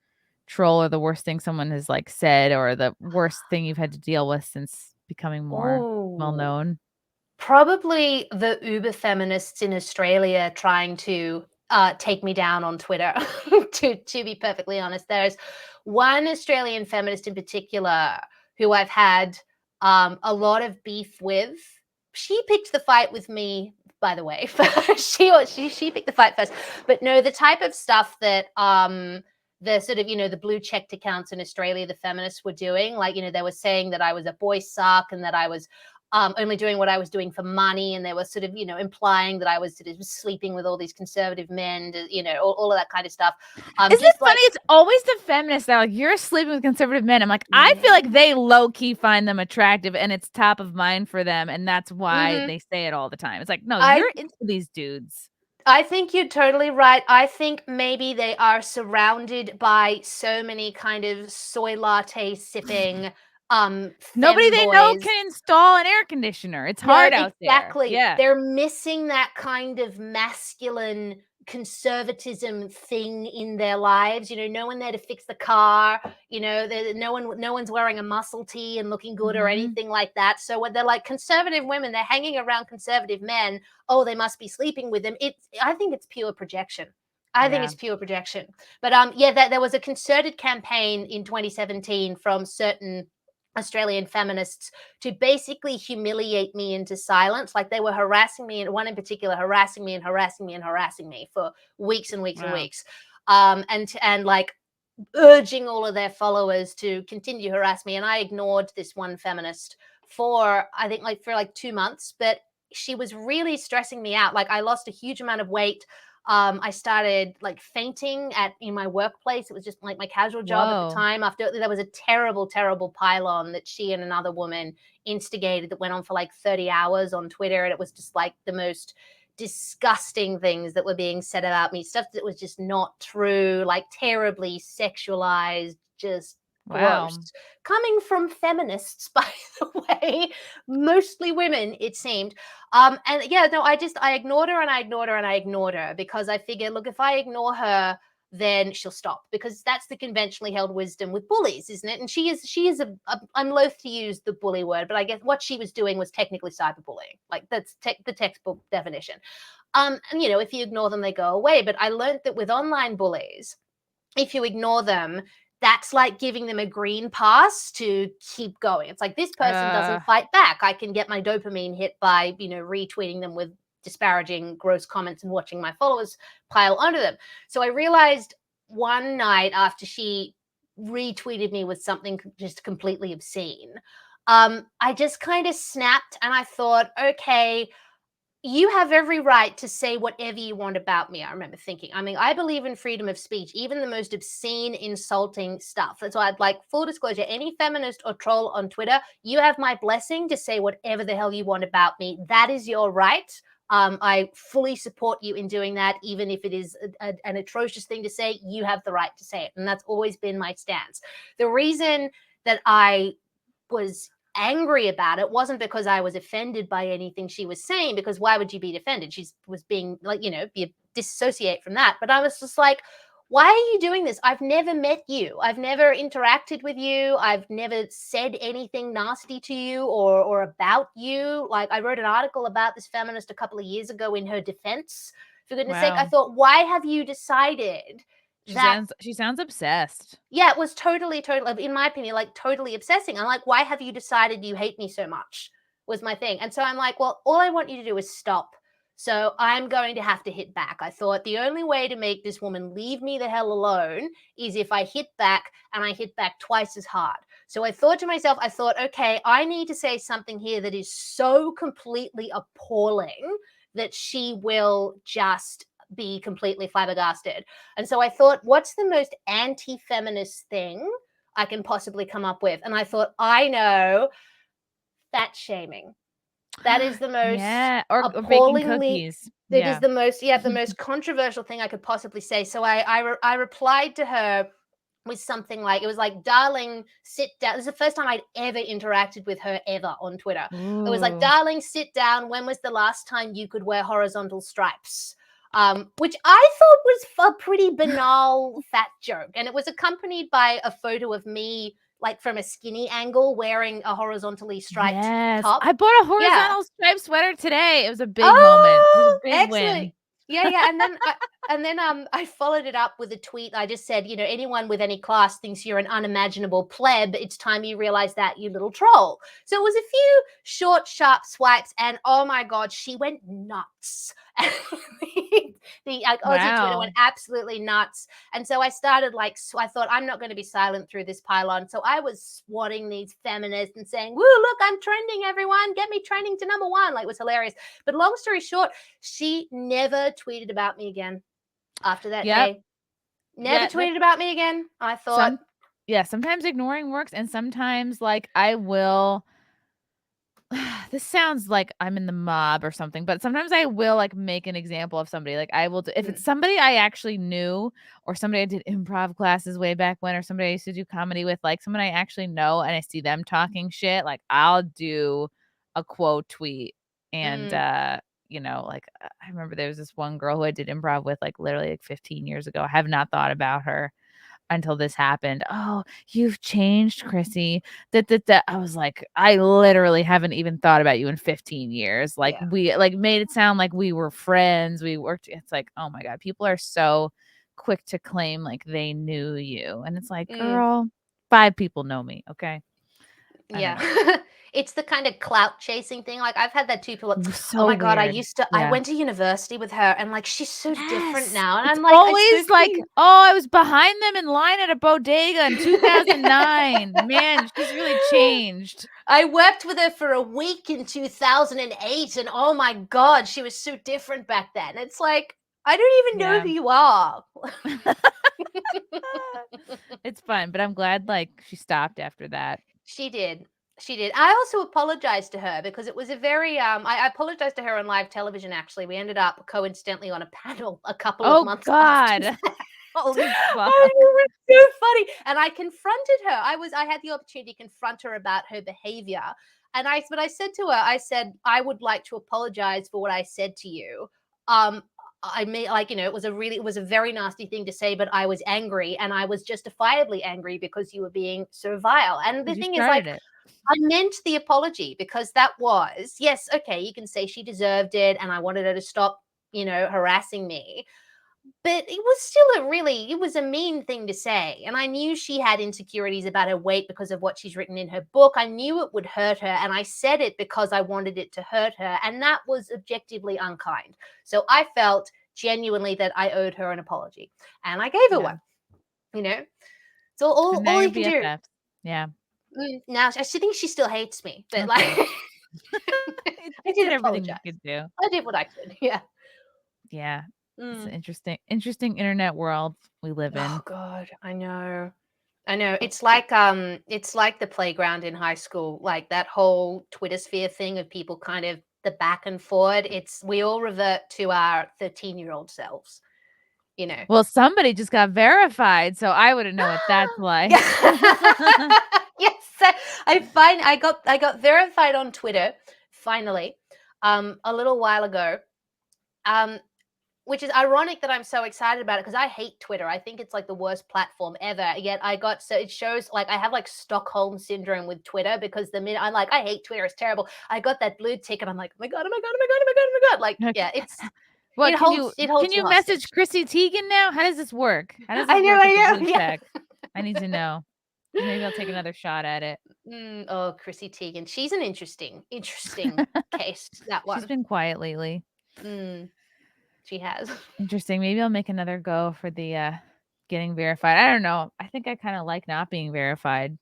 troll or the worst thing someone has, like, said or the worst thing you've had to deal with since becoming more well Oh, known? probably the uber feminists in Australia trying to take me down on Twitter. To be perfectly honest, there's one Australian feminist in particular who I've had a lot of beef with. She picked the fight with me, by the way. She picked the fight first. But no, the type of stuff that the sort of, the blue checked accounts in Australia, the feminists were doing. Like, they were saying that I was a boy suck and that I was only doing what I was doing for money. And they were sort of, implying that I was sort of sleeping with all these conservative men, all of that kind of stuff. Isn't it Just funny? like, It's always the feminists that are like, you're sleeping with conservative men. I'm like, I feel like they low key find them attractive and it's top of mind for them. And that's why mhm. they say it all the time. It's like, no, I you're into these dudes. I think you're totally right. I think maybe they are surrounded by so many kind of soy latte sipping Nobody they know femboys. can install an air conditioner. It's No, hard out there. exactly. Yeah. They're missing that kind of masculine conservatism thing in their lives. No one there to fix the car. No one's wearing a muscle tee and looking good or Mhm. anything like that. So when they're like conservative women, they're hanging around conservative men. Oh, they must be sleeping with them. I think it's pure projection. I think Yeah. it's pure projection. But yeah, there was a concerted campaign in 2017 from certain Australian feminists to basically humiliate me into silence. Like they were harassing me, and one in particular harassing me and harassing me and harassing me for weeks and weeks and Wow. weeks. And like urging all of their followers to continue to harass me. And I ignored this one feminist for, I think, like for like 2 months, but she was really stressing me out. Like I lost a huge amount of weight. I started like fainting in my workplace. It was just like my casual job at the Whoa. time. After there was a terrible, terrible pylon that she and another woman instigated that went on for like 30 hours on Twitter. And it was just like the most disgusting things that were being said about me, stuff that was just not true, like terribly sexualized, just gross. Wow. Coming from feminists, by the way, mostly women, it seemed. And yeah, no, I ignored her and I ignored her and I ignored her because I figured, look, if I ignore her, then she'll stop because that's the conventionally held wisdom with bullies, isn't it? And she is I'm loath to use the bully word, but I guess what she was doing was technically cyberbullying. Like that's the textbook definition. And if you ignore them, they go away. But I learned that with online bullies, if you ignore them, that's like giving them a green pass to keep going. It's like this person Uh, doesn't fight back. I can get my dopamine hit by, retweeting them with disparaging, gross comments and watching my followers pile onto them. So I realized one night after she retweeted me with something just completely obscene, I just kind of snapped and I thought, okay, you have every right to say whatever you want about me. I remember thinking, I mean, I believe in freedom of speech, even the most obscene, insulting stuff. That's why I'd like full disclosure any feminist or troll on Twitter, you have my blessing to say whatever the hell you want about me. That is your right. I fully support you in doing that, even if it is an atrocious thing to say, you have the right to say it. And that's always been my stance. The reason that I was angry about it wasn't because I was offended by anything she was saying, because why would you be offended? She was being like, be dissociate from that. But I was just like, why are you doing this? I've never met you. I've never interacted with you. I've never said anything nasty to you or about you. Like I wrote an article about this feminist a couple of years ago in her defense. For goodness sake, I wow. thought, why have you decided that She sounds obsessed. yeah, it was totally, in my opinion, like totally obsessing. I'm like, why have you decided you hate me so much? Was my thing. And so I'm like, well, all I want you to do is stop. So I'm going to have to hit back. I thought the only way to make this woman leave me the hell alone is if I hit back and I hit back twice as hard. So I thought to myself, okay, I need to say something here that is so completely appalling that she will just be completely flabbergasted. And so I thought, what's the most anti feminist thing I can possibly come up with? And I thought, I know, fat shaming. That is the most Yeah, or baking appallingly, cookies. that is Yeah. the most controversial thing I could possibly say. So I replied to her with something like, it was like, darling, sit down. This is the first time I'd ever interacted with her ever on Twitter. It was like, Ooh. darling, sit down. When was the last time you could wear horizontal stripes? Which I thought was a pretty banal fat joke. And it was accompanied by a photo of me, like from a skinny angle, wearing a horizontally striped Yes. top. I bought a Yeah. horizontal striped sweater today. It was a big moment. It was a Oh, big excellent. win. Yeah, yeah. And then And then I followed it up with a tweet. I just said, anyone with any class thinks you're an unimaginable pleb. It's time you realize that, you little troll. So it was a few short, sharp swipes, and oh my god, she went nuts. The Aussie Twitter went Wow. absolutely nuts. And so I started I thought, I'm not going to be silent through this pylon. So I was swatting these feminists and saying, "Woo, look, I'm trending, everyone. Get me trending to number one." Like, it was hilarious. But long story short, she never tweeted about me again after that Yep. day. Never Yeah, that's tweeted about me again. I thought, some yeah, sometimes ignoring works, and sometimes, like, I will this sounds like I'm in the mob or something, but sometimes I will, like, make an example of somebody, like, I will if it's mm, somebody I actually knew or somebody I did improv classes way back when or somebody I used to do comedy with, like, someone I actually know and I see them talking shit, like, I'll do a quote tweet and, mm, like, I remember there was this one girl who I did improv with, like, literally, like, 15 years ago. I have not thought about her until this happened. "Oh, you've changed, Chrissy. That that." I was like, "I literally haven't even thought about you in 15 years." Like, yeah, we like, made it sound like we were friends, we worked it's like, oh my god, people are so quick to claim, like, they knew you, and it's like, mm, "Girl, 5 people know me, okay?" I don't yeah. know. It's the kind of clout chasing thing. Like, I've had that too. People, like, oh So my god, weird. I Yeah. went to university with her, and like, she's so different Yes. now. And It's I'm like, it's so always like, cute. "Oh, I was behind them in line at a bodega in 2009. Man, she's really changed." I worked with her for a week in 2008, and oh my god, she was so different back then. It's like, I don't even know Yeah. who you are. It's fun, but I'm glad, like, she stopped after that. She did. She did. I also apologized to her because it was a very I apologized to her on live television. Actually, we ended up coincidentally on a panel a couple of Oh months after god. that. Holy Oh, fuck. it was so funny. And I confronted her. I had the opportunity to confront her about her behavior. And I said to her, I said, I would like to apologize for what I said to you. Um, I may like, it was a very nasty thing to say, but I was angry, and I was justifiably angry because you were being so vile. And the 'Cause you thing is, like, started it. I meant the apology because that was, yes, okay, you can say she deserved it and I wanted her to stop, harassing me. But it was still it was a mean thing to say. And I knew she had insecurities about her weight because of what she's written in her book. I knew it would hurt her. And I said it because I wanted it to hurt her. And that was objectively unkind. So I felt genuinely that I owed her an apology. And I gave her Yeah. one, you know? So all, And now all you're you can do. BFFs. Yeah. Now, I still think she still hates me, but Oh, like, good. I You did did everything you apologize. could do. I did what I could. Yeah. Yeah. It's an Mm. interesting internet world we live Oh in. god, I know. I know. It's like the playground in high school, like that whole Twitter sphere thing of people kind of the back and forward. It's we all revert to our 13-year-old selves, you know. Well, somebody just got verified, so I wouldn't know what that's like. Yeah. Yes. I got verified on Twitter finally a little while ago. Um Which is ironic that I'm so excited about it because I hate Twitter. I think it's like the worst platform ever. Yet it shows like I have like Stockholm syndrome with Twitter because the minute I'm like, I hate Twitter, it's terrible. I got that blue tick and I'm like, oh my god, oh my god, oh my god, oh my god, oh my god. Like, Okay. yeah, What it can holds you you message hostage. Chrissy Teigen now? How does this work? How does this I know, work with the I blue know. check? Yeah. I need to know because maybe I'll take another shot at it. Oh, Chrissy Teigen. She's an interesting case, that She's one. been quiet lately. Mm, she has. Interesting. Maybe I'll make another go for the, getting verified. I don't know. I think I kinda like not being verified.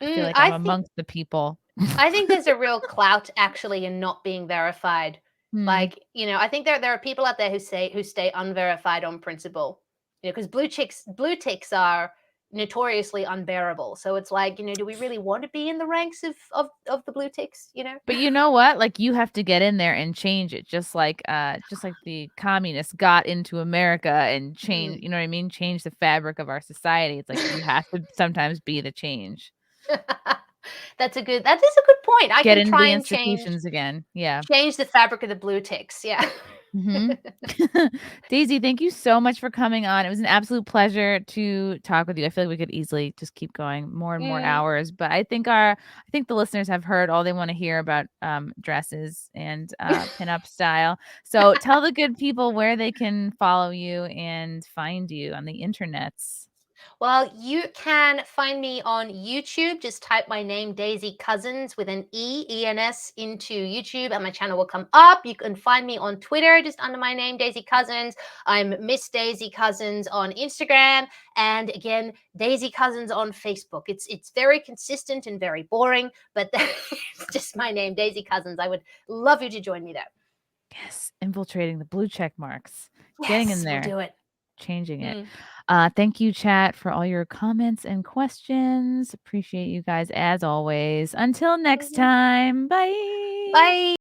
I feel like I'm amongst the people. I think there's a real clout actually in not being verified. Hmm. Like, I think there are people out there who stay unverified on principle. Because blue ticks are notoriously unbearable. So it's like, do we really want to be in the ranks of the blue ticks? But you know what? Like, you have to get in there and change it just like the communists got into America and change Mm. you know what I mean? Change the fabric of our society. It's like you have to sometimes be the change. That is a good point. I Get can into try the and change institutions again. Yeah. change the fabric of the blue ticks. Yeah. Mhm. Daisy, thank you so much for coming on. It was an absolute pleasure to talk with you. I feel like we could easily just keep going more and more Mm. hours, but I think the listeners have heard all they want to hear about dresses and pinup style. So tell the good people where they can follow you and find you on the internets. Well, you can find me on YouTube. Just type my name, Daisy Cousens, with an E-E-N-S into YouTube, and my channel will come up. You can find me on Twitter just under my name, Daisy Cousens. I'm Miss Daisy Cousens on Instagram, and again, Daisy Cousens on Facebook. It's very consistent and very boring, but it's just my name, Daisy Cousens. I would love you to join me there. Yes, infiltrating the blue check marks, getting in Yes, we'll there, do it. changing it. Mm. Thank you, chat, for all your comments and questions. Appreciate you guys as always. Until next Mhm. time, bye. Bye.